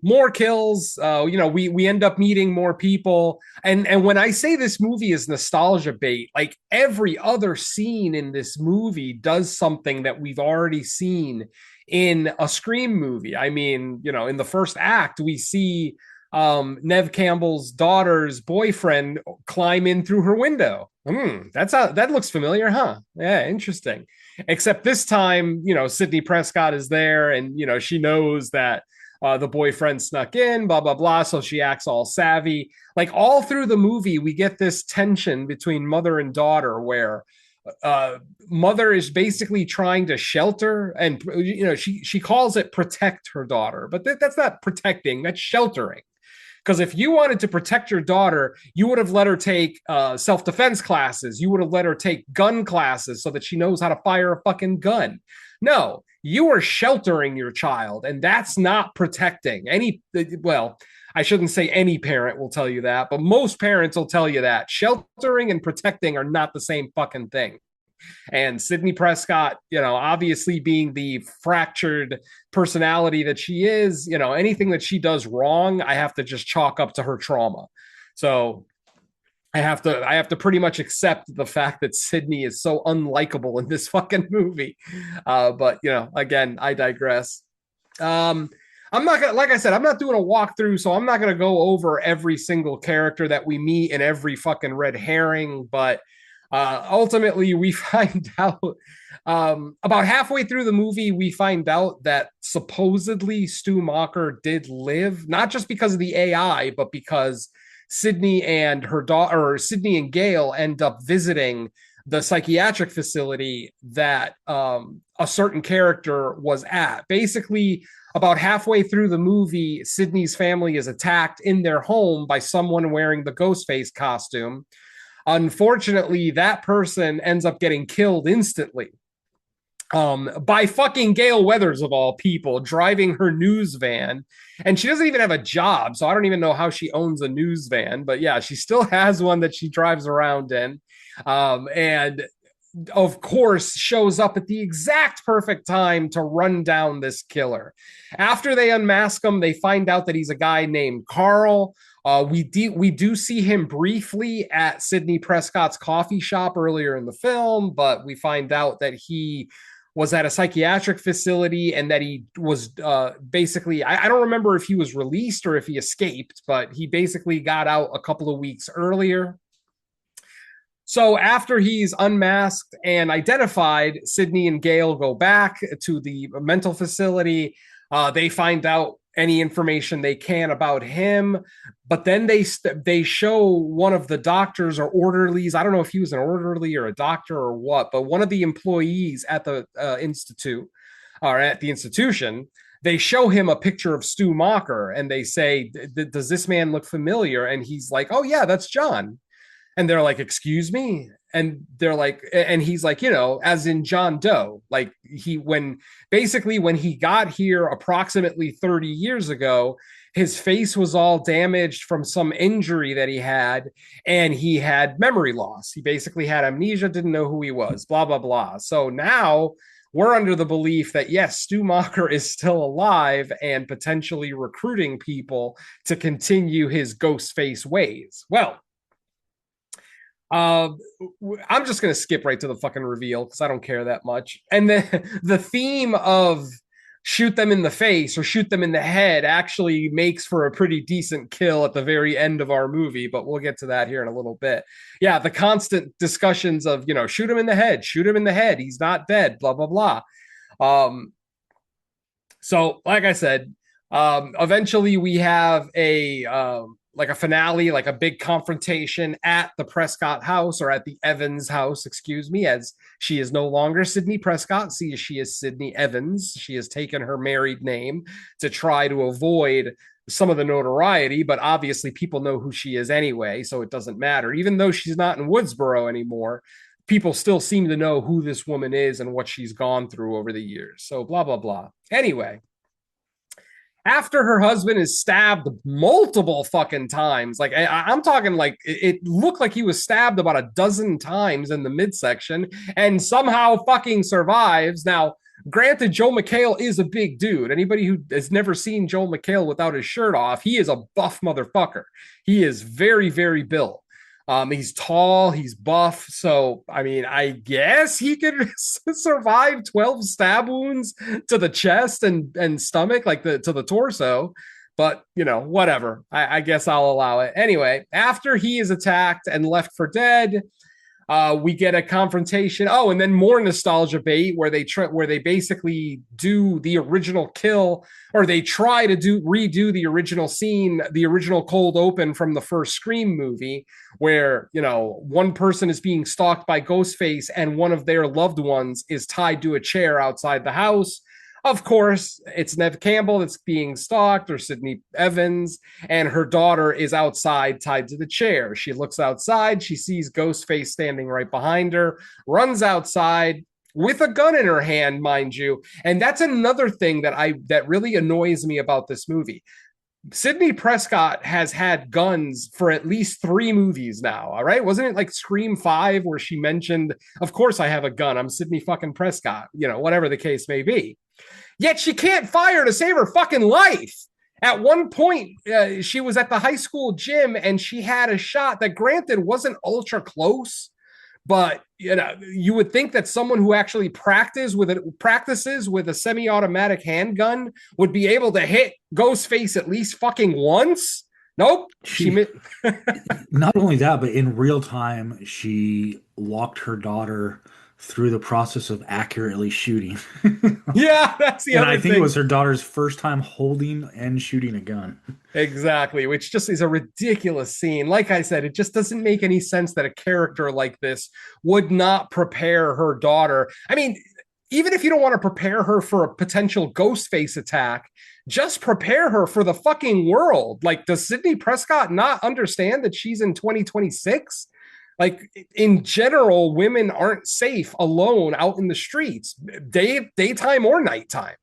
more kills. We end up meeting more people. And when I say this movie is nostalgia bait, like every other scene in this movie does something that we've already seen in a Scream movie. I mean, in the first act, we see Neve Campbell's daughter's boyfriend climb in through her window. That looks familiar, huh? Yeah, interesting. Except this time, Sydney Prescott is there, and she knows that the boyfriend snuck in, blah, blah, blah. So she acts all savvy. Like all through the movie, we get this tension between mother and daughter where mother is basically trying to shelter and, she calls it protect her daughter, but that's not protecting, that's sheltering. Because if you wanted to protect your daughter, you would have let her take self-defense classes. You would have let her take gun classes so that she knows how to fire a fucking gun. No, you are sheltering your child, and that's not protecting. Well, I shouldn't say any parent will tell you that, but most parents will tell you that. Sheltering and protecting are not the same fucking thing. And Sydney Prescott, obviously being the fractured personality that she is, anything that she does wrong, I have to just chalk up to her trauma. So I have to pretty much accept the fact that Sydney is so unlikable in this fucking movie. But again, I digress. I'm not gonna, like I said, I'm not doing a walkthrough, so I'm not gonna go over every single character that we meet and every fucking red herring. But ultimately, we find out about halfway through the movie, we find out that supposedly Stu Macher did live, not just because of the AI, but because Sydney and her daughter, or Sydney and Gail, end up visiting the psychiatric facility that a certain character was at. Basically, about halfway through the movie, Sydney's family is attacked in their home by someone wearing the Ghostface costume. Unfortunately, that person ends up getting killed instantly. by fucking Gail Weathers of all people, driving her news van. And she doesn't even have a job, so I don't even know how she owns a news van. But yeah, she still has one that she drives around in. And of course, shows up at the exact perfect time to run down this killer. After they unmask him, they find out that he's a guy named Carl. We do see him briefly at Sydney Prescott's coffee shop earlier in the film, but we find out that he was at a psychiatric facility and that he was basically, I don't remember if he was released or if he escaped, but he basically got out a couple of weeks earlier. So after he's unmasked and identified, Sydney and Gail go back to the mental facility. They find out any information they can about him, but then they show one of the doctors or orderlies. I don't know if he was an orderly or a doctor or what, but one of the employees at the institute or at the institution. They show him a picture of Stu Macher and they say, "Does this man look familiar?" And he's like, "Oh yeah, that's John." And they're like, "Excuse me?" And they're like, and he's like, as in John Doe. Like when he got here approximately 30 years ago, his face was all damaged from some injury that he had, and he had memory loss. He basically had amnesia, didn't know who he was, blah, blah, blah. So now we're under the belief that, yes, Stu Macher is still alive and potentially recruiting people to continue his ghost face ways. Well, I'm just going to skip right to the fucking reveal because I don't care that much. And the theme of shoot them in the face or shoot them in the head actually makes for a pretty decent kill at the very end of our movie, but we'll get to that here in a little bit. Yeah, the constant discussions of, shoot him in the head, he's not dead, blah, blah, blah. So like I said, eventually we have a finale, like a big confrontation at the Prescott house, or at the Evans house, excuse me, as she is no longer Sydney Prescott. See, she is Sydney Evans. She has taken her married name to try to avoid some of the notoriety, but obviously people know who she is anyway, so it doesn't matter. Even though she's not in Woodsboro anymore, people still seem to know who this woman is and what she's gone through over the years. So blah, blah, blah. Anyway, after her husband is stabbed multiple fucking times, like I'm talking like it looked like he was stabbed about a dozen times in the midsection and somehow fucking survives. Now, granted, Joel McHale is a big dude. Anybody who has never seen Joel McHale without his shirt off, he is a buff motherfucker. He is very, very built. He's tall, he's buff. So, I mean, I guess he could survive 12 stab wounds to the chest and stomach, like to the torso. But, whatever. I guess I'll allow it. Anyway, after he is attacked and left for dead, we get a confrontation. Oh, and then more nostalgia bait where they basically do the original kill, or they try to redo the original scene, the original cold open from the first Scream movie, where one person is being stalked by Ghostface and one of their loved ones is tied to a chair outside the house. Of course, it's Neve Campbell that's being stalked, or Sydney Evans, and her daughter is outside tied to the chair. She looks outside, she sees Ghostface standing right behind her, runs outside with a gun in her hand, mind you. And that's another thing that really annoys me about this movie. Sydney Prescott has had guns for at least 3 movies now, all right? Wasn't it like Scream 5 where she mentioned, "Of course I have a gun, I'm Sydney fucking Prescott," whatever the case may be. Yet she can't fire to save her fucking life. At one point, she was at the high school gym and she had a shot that, granted, wasn't ultra close, but you would think that someone who actually practices with a semi-automatic handgun would be able to hit Ghostface at least fucking once. Nope. Not only that, but in real time, she walked her daughter through the process of accurately shooting. Yeah, that's the other thing. And I think it was her daughter's first time holding and shooting a gun. Exactly, which just is a ridiculous scene. Like I said, it just doesn't make any sense that a character like this would not prepare her daughter. I mean, even if you don't want to prepare her for a potential Ghostface attack, just prepare her for the fucking world. Like, does Sydney Prescott not understand that she's in 2026? Like in general, women aren't safe alone out in the streets, daytime or nighttime.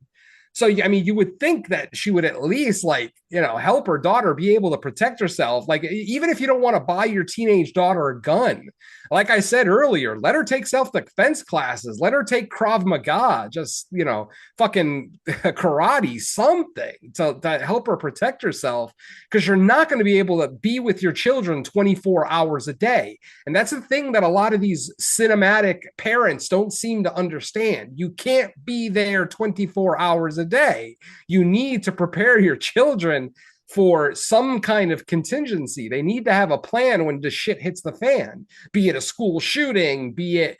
So I mean, you would think that she would at least like, help her daughter be able to protect herself. Like even if you don't want to buy your teenage daughter a gun, like I said earlier, let her take self-defense classes, let her take Krav Maga, just fucking karate, something to help her protect herself, because you're not going to be able to be with your children 24 hours a day. And that's the thing that a lot of these cinematic parents don't seem to understand. You can't be there 24 hours a day. You need to prepare your children for some kind of contingency. They need to have a plan when the shit hits the fan, be it a school shooting, be it,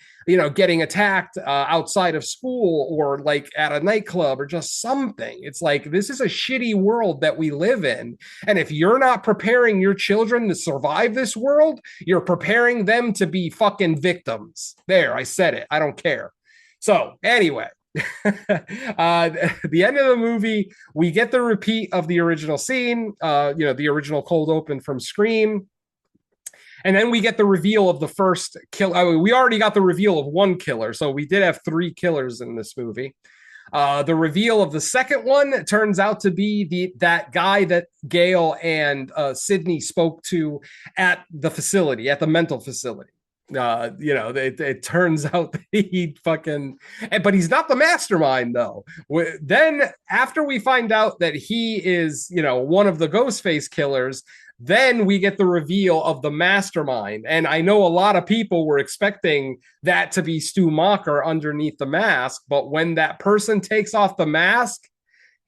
getting attacked outside of school, or like at a nightclub, or just something. It's like, this is a shitty world that we live in. And if you're not preparing your children to survive this world, you're preparing them to be fucking victims. There, I said it. I don't care. So anyway, the end of the movie, we get the repeat of the original scene, the original cold open from Scream. And then we get the reveal of the first kill. I mean, we already got the reveal of one killer, so we did have 3 killers in this movie. The reveal of the second one turns out to be that guy that Gail and Sydney spoke to at the facility, at the mental facility. It turns out that he but he's not the mastermind though. Then after we find out that he is, one of the Ghostface killers, then we get the reveal of the mastermind. And I know a lot of people were expecting that to be Stu Macher underneath the mask, but when that person takes off the mask,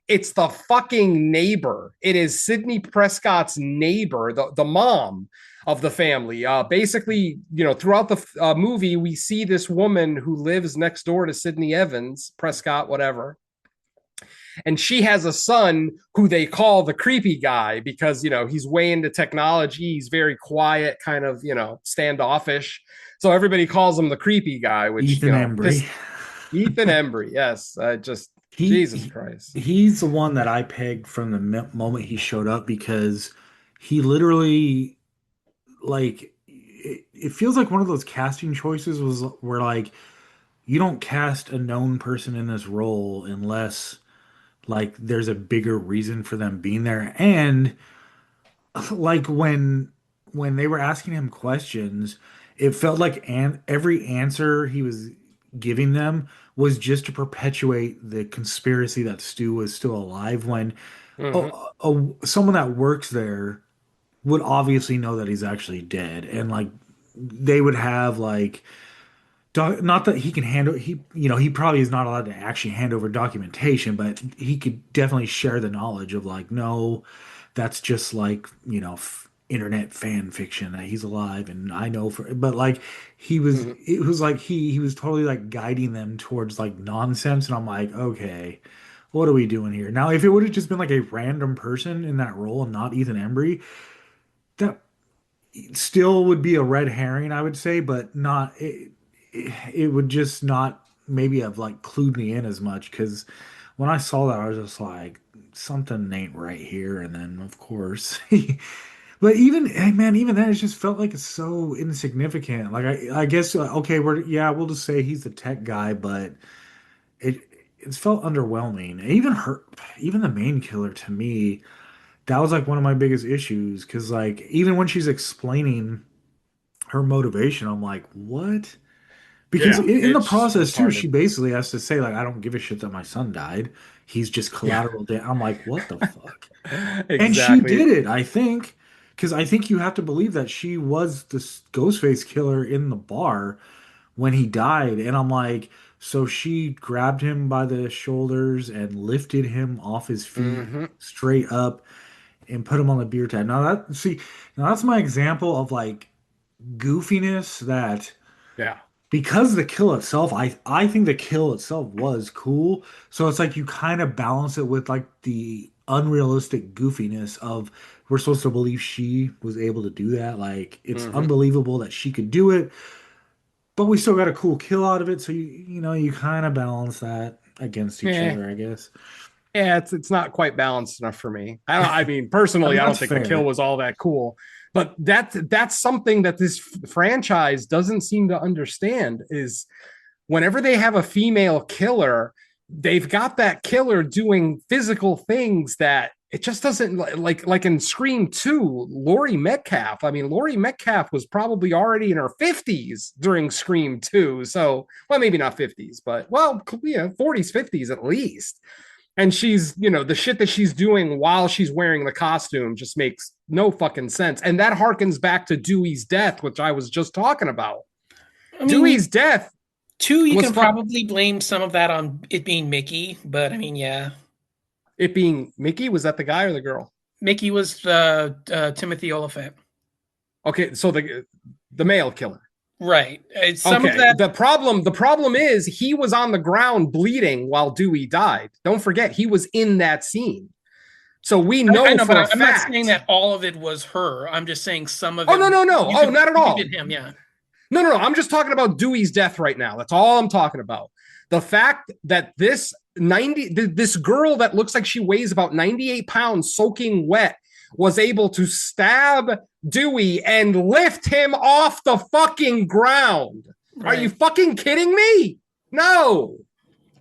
it's the fucking neighbor. It is Sydney Prescott's neighbor, the mom of the family. Basically, throughout the movie, we see this woman who lives next door to Sydney Evans, Prescott, whatever. And she has a son who they call the creepy guy because, he's way into technology. He's very quiet, kind of, standoffish. So everybody calls him the creepy guy, which, Ethan Embry. Ethan Embry, yes. Jesus Christ. He's the one that I pegged from the moment he showed up, because he literally, like, it feels like one of those casting choices where like, you don't cast a known person in this role unless like there's a bigger reason for them being there. And like when they were asking him questions, it felt like every answer he was giving them was just to perpetuate the conspiracy that Stu was still alive, when someone that works there would obviously know that he's actually dead. And like they would have like not that he can handle he probably is not allowed to actually hand over documentation, but he could definitely share the knowledge of like, no, that's just like internet fan fiction that he's alive, and I know but like he was it was like he was totally like guiding them towards like nonsense, and I'm like, okay, what are we doing here now? If it would have just been like a random person in that role and not Ethan Embry, that still would be a red herring, I would say, but not it would just not maybe have like clued me in as much, because when I saw that I was just like, something ain't right here. And then of course but even man, even then it just felt like it's so insignificant. Like I guess okay, we'll just say he's the tech guy, but it felt underwhelming. And even the main killer, to me, that was like one of my biggest issues, because like even when she's explaining her motivation, I'm like, what? Because in the process too, she basically has to say like, I don't give a shit that my son died. He's just collateral damage. I'm like, what the fuck? Exactly. And she did it, I think, because I think you have to believe that she was the Ghostface killer in the bar when he died. And I'm like, so she grabbed him by the shoulders and lifted him off his feet straight up and put him on the beer tab. Now that's my example of like goofiness that because the kill itself, I think the kill itself was cool. So it's like you kind of balance it with like the unrealistic goofiness of, we're supposed to believe she was able to do that. Like it's unbelievable that she could do it, but we still got a cool kill out of it. So you kind of balance that against each other, I guess. Yeah, it's not quite balanced enough for me. I mean, personally, I don't think the kill was all that cool. But that's something that this franchise doesn't seem to understand is whenever they have a female killer, they've got that killer doing physical things that it just doesn't like in Scream 2, Laurie Metcalf. I mean, Laurie Metcalf was probably already in her 50s during Scream 2. So, well, maybe not 50s, but well, yeah, 40s, 50s at least. And she's, the shit that she's doing while she's wearing the costume just makes no fucking sense. And that harkens back to Dewey's death, which I was just talking about. I mean, Dewey's death. You can probably blame some of that on it being Mickey, but I mean, yeah. It being Mickey? Was that the guy or the girl? Mickey was Timothy Olyphant. Okay, so the male killer. Right. Some of that. The problem is he was on the ground bleeding while Dewey died. Don't forget, he was in that scene. So we know, I'm not saying that all of it was her. I'm just saying some of it. Oh, no. Oh, not at all. Him, yeah. No. I'm just talking about Dewey's death right now. That's all I'm talking about. The fact that this girl that looks like she weighs about 98 pounds soaking wet was able to stab Dewey and lift him off the fucking ground. Right. Are you fucking kidding me? No.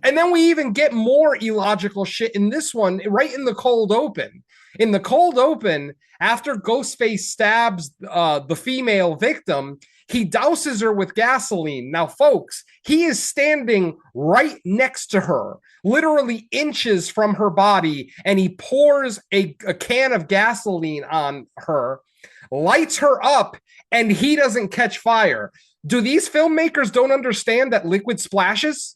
And then we even get more illogical shit in this one right in the cold open. In the cold open, after Ghostface stabs the female victim, he douses her with gasoline. Now, folks, he is standing right next to her, literally inches from her body, and he pours a can of gasoline on her, lights her up, and he doesn't catch fire. Do these filmmakers don't understand that liquid splashes?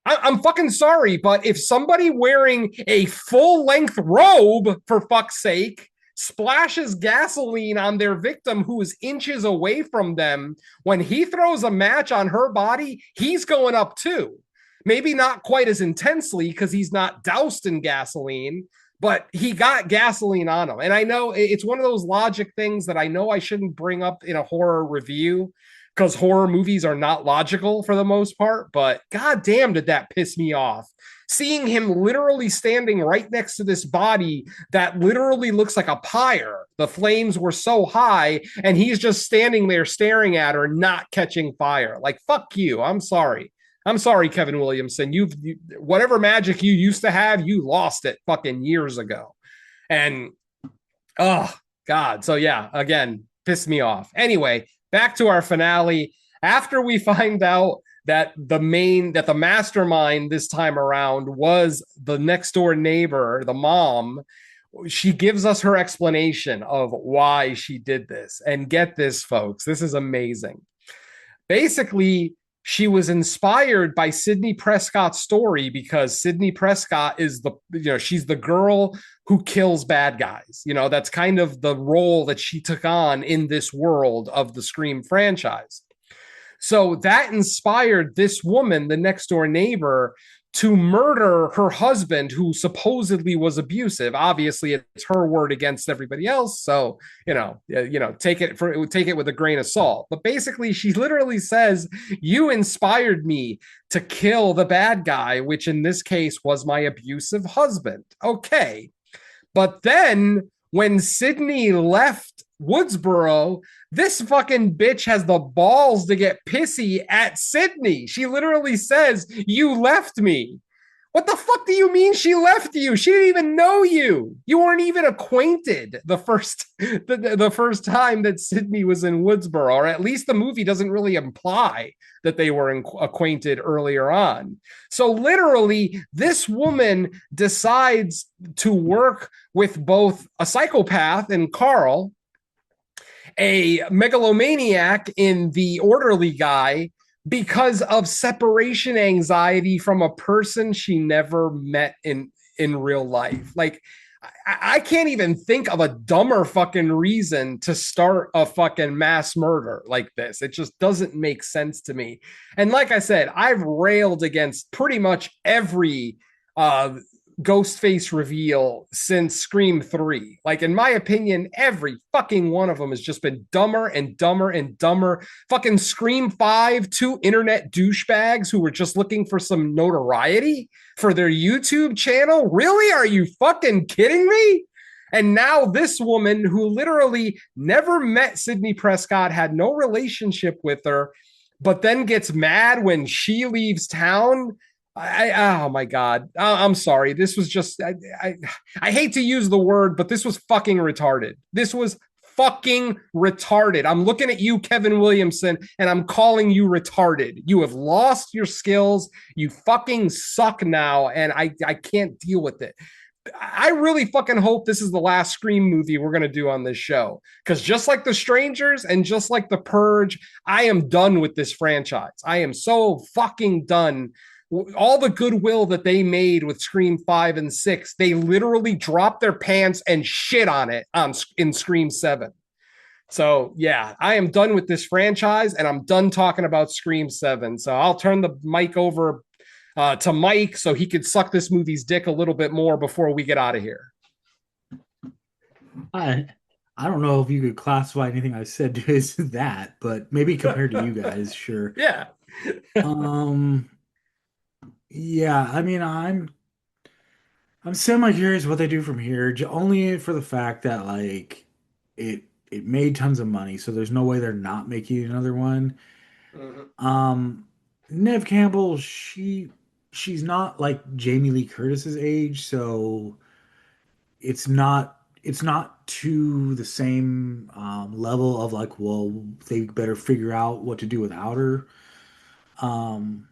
I'm fucking sorry, but if somebody wearing a full-length robe, for fuck's sake, splashes gasoline on their victim who is inches away from them, when he throws a match on her body, he's going up too. Maybe not quite as intensely because he's not doused in gasoline, but he got gasoline on him. And I know it's one of those logic things that I know I shouldn't bring up in a horror review because horror movies are not logical for the most part, but goddamn did that piss me off. Seeing him literally standing right next to this body that literally looks like a pyre. The flames were so high, and he's just standing there staring at her, not catching fire. Like, fuck you. I'm sorry. I'm sorry, Kevin Williamson. You whatever magic you used to have, you lost it fucking years ago. And, oh, God. So, yeah, again, pissed me off. Anyway, back to our finale. After we find out that the mastermind this time around was the next door neighbor, the mom, she gives us her explanation of why she did this. And get this, folks, this is amazing. Basically, she was inspired by Sydney Prescott's story because Sydney Prescott is she's the girl who kills bad guys. That's kind of the role that she took on in this world of the Scream franchise. So that inspired this woman, the next door neighbor, to murder her husband, who supposedly was abusive. Obviously, it's her word against everybody else. So, take it with a grain of salt. But basically, she literally says, "You inspired me to kill the bad guy," which in this case was my abusive husband. Okay. But then when Sydney left Woodsboro, this fucking bitch has the balls to get pissy at Sydney. She literally says, "You left me." What the fuck do you mean she left you? She didn't even know you. You weren't even acquainted the first time that Sydney was in Woodsboro, or at least the movie doesn't really imply that they were acquainted earlier on. So literally, this woman decides to work with both a psychopath in Carl, a megalomaniac in the orderly guy, because of separation anxiety from a person she never met in real life. Like, I can't even think of a dumber fucking reason to start a fucking mass murder like this. It just doesn't make sense to me. And like I said, I've railed against pretty much every Ghostface reveal since Scream 3. Like, in my opinion, every fucking one of them has just been dumber and dumber and dumber. Fucking Scream 5, 2 internet douchebags who were just looking for some notoriety for their YouTube channel. Really? Are you fucking kidding me? And now this woman who literally never met Sydney Prescott, had no relationship with her, but then gets mad when she leaves town. Oh my God. I'm sorry. This was just, I hate to use the word, but this was fucking retarded. This was fucking retarded. I'm looking at you, Kevin Williamson, and I'm calling you retarded. You have lost your skills. You fucking suck now, and I can't deal with it. I really fucking hope this is the last Scream movie we're going to do on this show. Because just like The Strangers and just like The Purge, I am done with this franchise. I am so fucking done. All the goodwill that they made with Scream 5 and 6, they literally dropped their pants and shit on it in Scream 7. So, yeah, I am done with this franchise, and I'm done talking about Scream 7. So I'll turn the mic over to Mike so he could suck this movie's dick a little bit more before we get out of here. I don't know if you could classify anything I said as that, but maybe compared to you guys, sure. Yeah. Yeah, I mean, I'm semi-curious what they do from here, only for the fact that like it made tons of money, so there's no way they're not making another one. Neve Campbell, she's not like Jamie Lee Curtis's age, so it's not to the same level of like, well, they better figure out what to do without her. Um,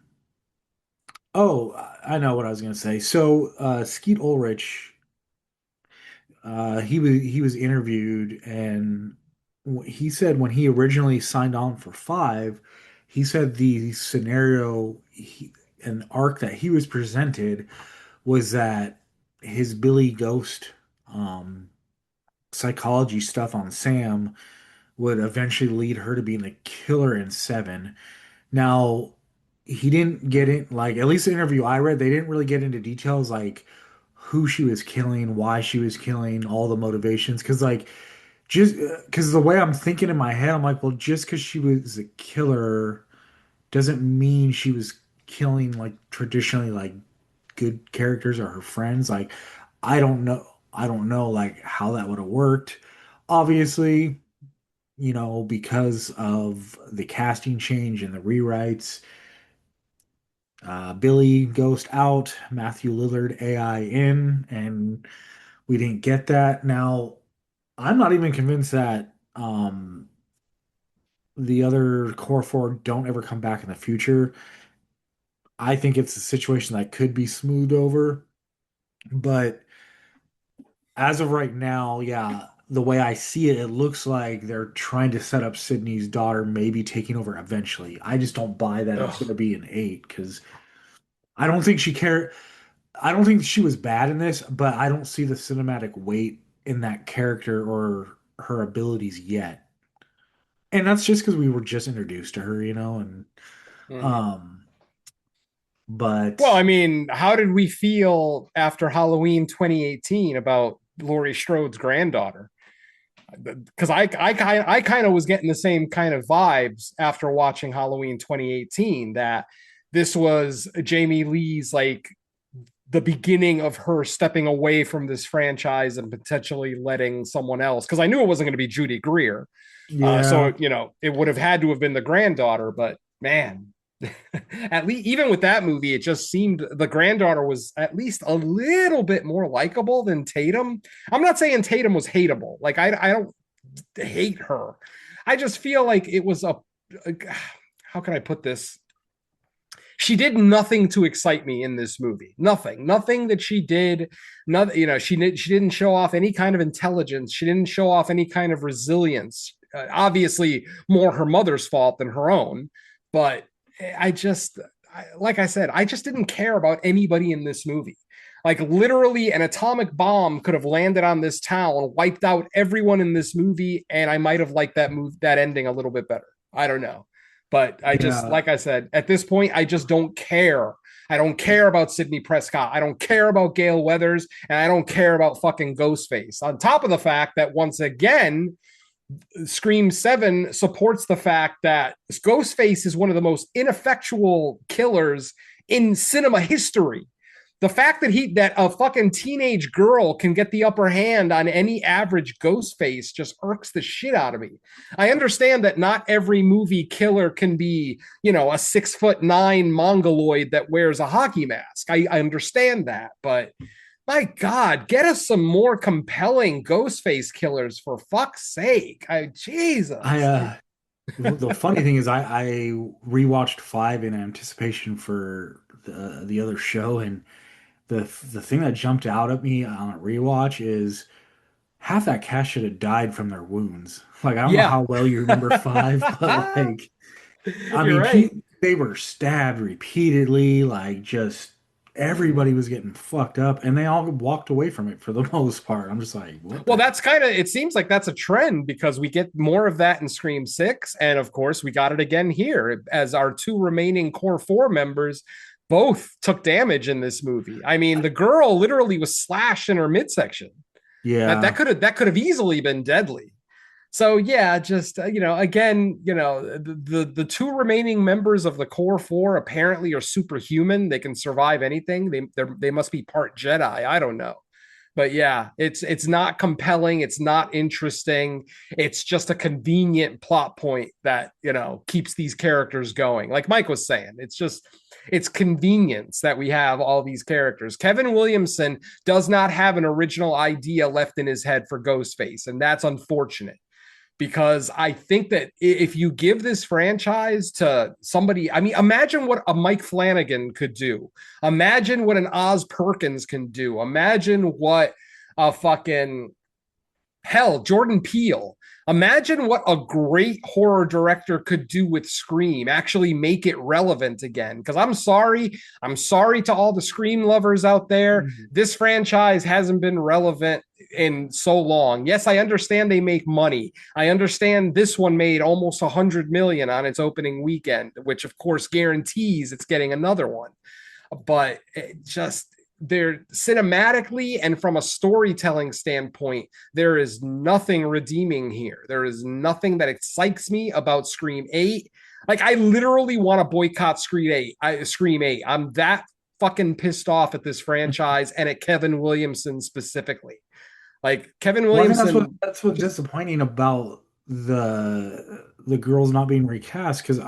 oh, I know what I was gonna say. So, Skeet Ulrich, he was interviewed, and he said when he originally signed on for five, he said the scenario, an arc that he was presented was that his Billy Ghost um, psychology stuff on Sam would eventually lead her to being the killer in seven. Now, he didn't get in, like, at least the interview I read, they didn't really get into details like who she was killing, why she was killing, all the motivations. Because, like, just because the way I'm thinking in my head, I'm like, well, just because she was a killer doesn't mean she was killing, like, traditionally, like, good characters or her friends. Like, I don't know. I don't know, like, how that would have worked. Obviously, because of the casting change and the rewrites, Billy Ghost out, Matthew Lillard AI in, and we didn't get that. Now, I'm not even convinced that the other core four don't ever come back in the future. I think it's a situation that could be smoothed over, but as of right now, yeah, the way I see it, it looks like they're trying to set up Sydney's daughter maybe taking over eventually. I just don't buy that it's going to be an eight because I don't think she cared. I don't think she was bad in this, but I don't see the cinematic weight in that character or her abilities yet. And that's just because we were just introduced to her, and um, but Well, I mean, how did we feel after Halloween 2018 about Laurie Strode's granddaughter? Because I kind of was getting the same kind of vibes after watching Halloween 2018 that this was Jamie Lee's like the beginning of her stepping away from this franchise and potentially letting someone else. Because I knew it wasn't going to be Judy Greer, yeah, so it would have had to have been the granddaughter. But man, at least even with that movie, it just seemed the granddaughter was at least a little bit more likable than Tatum. I'm not saying Tatum was hateable. Like I don't hate her. I just feel like it was how can I put this? She did nothing to excite me in this movie. Nothing that she did. Nothing, she didn't show off any kind of intelligence. She didn't show off any kind of resilience. Obviously, more her mother's fault than her own. But like I said, I just didn't care about anybody in this movie. Like literally an atomic bomb could have landed on this town, wiped out everyone in this movie, and I might have liked that ending a little bit better. I don't know. But like I said, at this point, I just don't care. I don't care about Sydney Prescott. I don't care about Gale Weathers, and I don't care about fucking Ghostface. On top of the fact that once again, Scream 7 supports the fact that Ghostface is one of the most ineffectual killers in cinema history. The fact that a fucking teenage girl can get the upper hand on any average ghost face just irks the shit out of me. I understand that not every movie killer can be, a 6'9" mongoloid that wears a hockey mask. I understand that, but my God, get us some more compelling ghost face killers for fuck's sake. Jesus. The funny thing is, I rewatched 5 in anticipation for the other show, and the thing that jumped out at me on a rewatch is half that cast should have died from their wounds. Like, I don't know Yeah. how well you remember 5, but like, I You're mean, right. they were stabbed repeatedly, like just everybody was getting fucked up, and they all walked away from it for the most part. I'm just like, what Well, the? that's kind of, it seems like that's a trend because we get more of that in Scream 6. And of course, we got it again here as our two remaining core four members both took damage in this movie. I mean, the girl literally was slashed in her midsection. That Yeah, could have easily been deadly. So yeah, just again, the two remaining members of the core four apparently are superhuman. They can survive anything. They must be part Jedi. I don't know, but yeah, it's not compelling. It's not interesting. It's just a convenient plot point that keeps these characters going. Like Mike was saying, it's convenience that we have all these characters. Kevin Williamson does not have an original idea left in his head for Ghostface, and that's unfortunate because I think that if you give this franchise to somebody, I mean, imagine what a Mike Flanagan could do. Imagine what an Oz Perkins can do. Imagine what a fucking hell, Jordan Peele. Imagine what a great horror director could do with Scream, actually make it relevant again. Because I'm sorry to all the Scream lovers out there. This franchise hasn't been relevant in so long. Yes, I understand they make money. I understand this one made almost 100 million on its opening weekend, which of course guarantees it's getting another one. But it just they're cinematically and from a storytelling standpoint, there is nothing redeeming here. There is nothing that excites me about Scream 8. Like, I literally want to boycott Scream 8. I'm that fucking pissed off at this franchise and at Kevin Williamson specifically. Like, Kevin well, I think Williamson. that's what's disappointing about the girls not being recast, because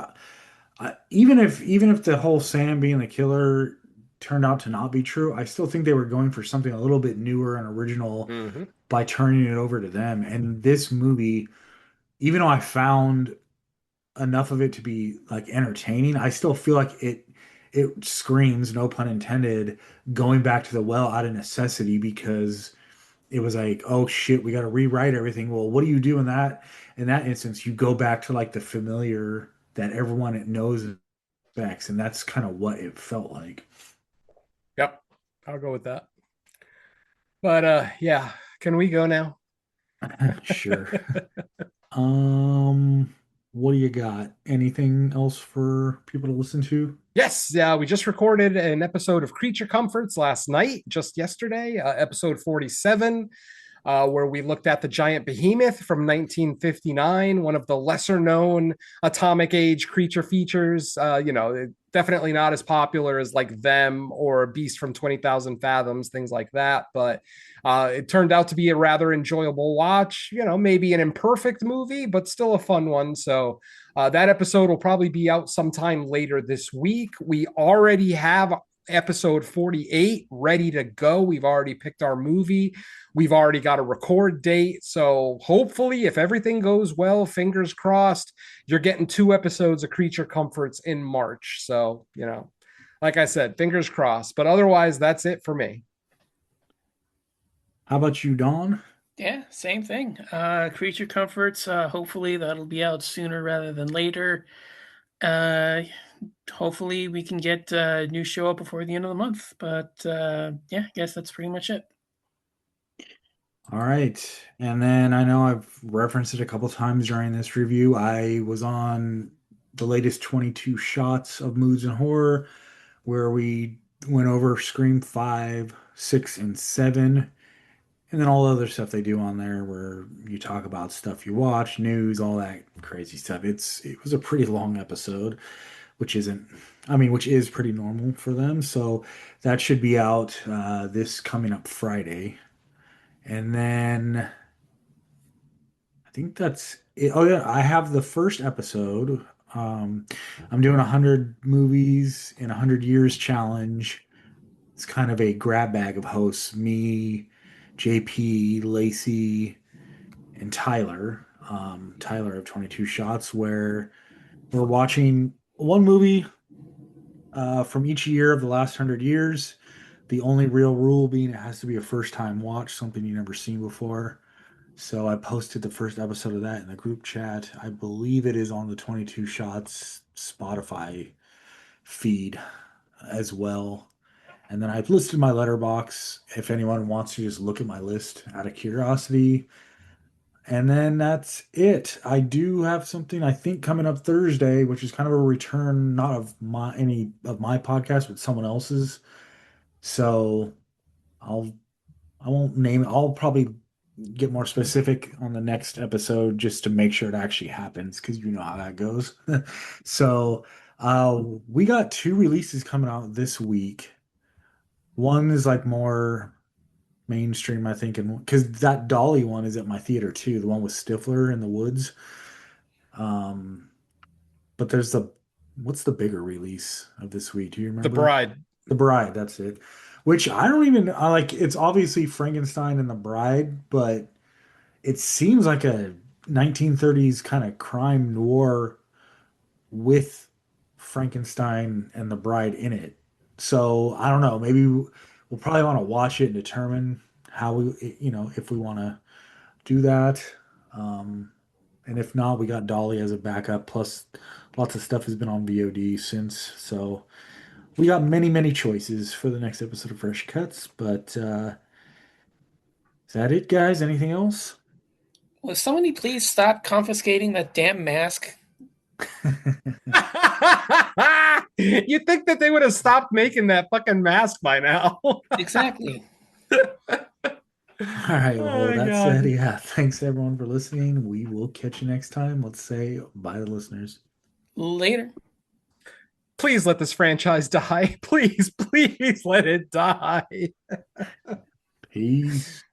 even if the whole Sam being the killer turned out to not be true, I still think they were going for something a little bit newer and original Mhm. by turning it over to them. And this movie, even though I found enough of it to be like entertaining, I still feel like it screams, no pun intended, going back to the well out of necessity, because it was like, oh shit, we got to rewrite everything. Well, what do you do in that instance? You go back to like the familiar that everyone knows and expects, and that's kind of what it felt like. Yep, I'll go with that. But yeah, can we go now? Sure. What do you got? Anything else for people to listen to? Yes, yeah, we just recorded an episode of Creature Comforts last night, just yesterday, episode 47, where we looked at the giant behemoth from 1959, one of the lesser known atomic age creature features. Definitely not as popular as like Them or Beast from 20,000 Fathoms, things like that. But it turned out to be a rather enjoyable watch. Maybe an imperfect movie, but still a fun one. So that episode will probably be out sometime later this week. We already have episode 48 ready to go. We've already picked our movie. We've already got a record date. So hopefully, if everything goes well, fingers crossed, you're getting 2 episodes of Creature Comforts in March. So, like I said, fingers crossed. But otherwise, that's it for me. How about you, Dawn? Yeah, same thing. Creature Comforts, hopefully that'll be out sooner rather than later. Hopefully we can get a new show up before the end of the month. But yeah, I guess that's pretty much it. All right. And then I know I've referenced it a couple times during this review. I was on the latest 22 shots of Moods and Horror, where we went over Scream 5, 6, and 7, and then all the other stuff they do on there where you talk about stuff you watch, news, all that crazy stuff. It was a pretty long episode, which is pretty normal for them. So that should be out this coming up Friday. And then I think that's it. Oh yeah, I have the first episode. Um, I'm doing 100 movies in 100 years challenge. It's kind of a grab bag of hosts. Me, JP, Lacey, and Tyler. Tyler of 22 Shots, where we're watching one movie from each year of the last 100 years. The only real rule being it has to be a first time watch, something you've never seen before. So I posted the first episode of that in the group chat. I believe it is on the 22 Shots Spotify feed as well. And then I've listed my letterbox if anyone wants to just look at my list out of curiosity. And then that's it. I do have something I think coming up Thursday, which is kind of a return, not of any of my podcast, but someone else's. So I'll I won't name it. I'll probably get more specific on the next episode just to make sure it actually happens because you know how that goes. So we got two releases coming out this week. One is like more mainstream, I think, and because that Dolly one is at my theater too, the one with Stifler in the woods. Um, but there's what's the bigger release of this week? Do you The remember? Bride. The Bride, that's it. Which I don't even I like. It's obviously Frankenstein and the Bride, but it seems like a 1930s kind of crime noir with Frankenstein and the Bride in it. So I don't know. Maybe we'll probably want to watch it and determine how if we want to do that. Um, and if not, we got Dolly as a backup. Plus, lots of stuff has been on VOD since. So we got many, many choices for the next episode of Fresh Cuts. But is that it, guys? Anything else? Will somebody please stop confiscating that damn mask? You'd think that they would have stopped making that fucking mask by now. Exactly. All right, well, Oh, that God. said, yeah, thanks everyone for listening. We will catch you next time. Let's say bye to listeners. Later. Please let this franchise die. Please, please let it die. Peace.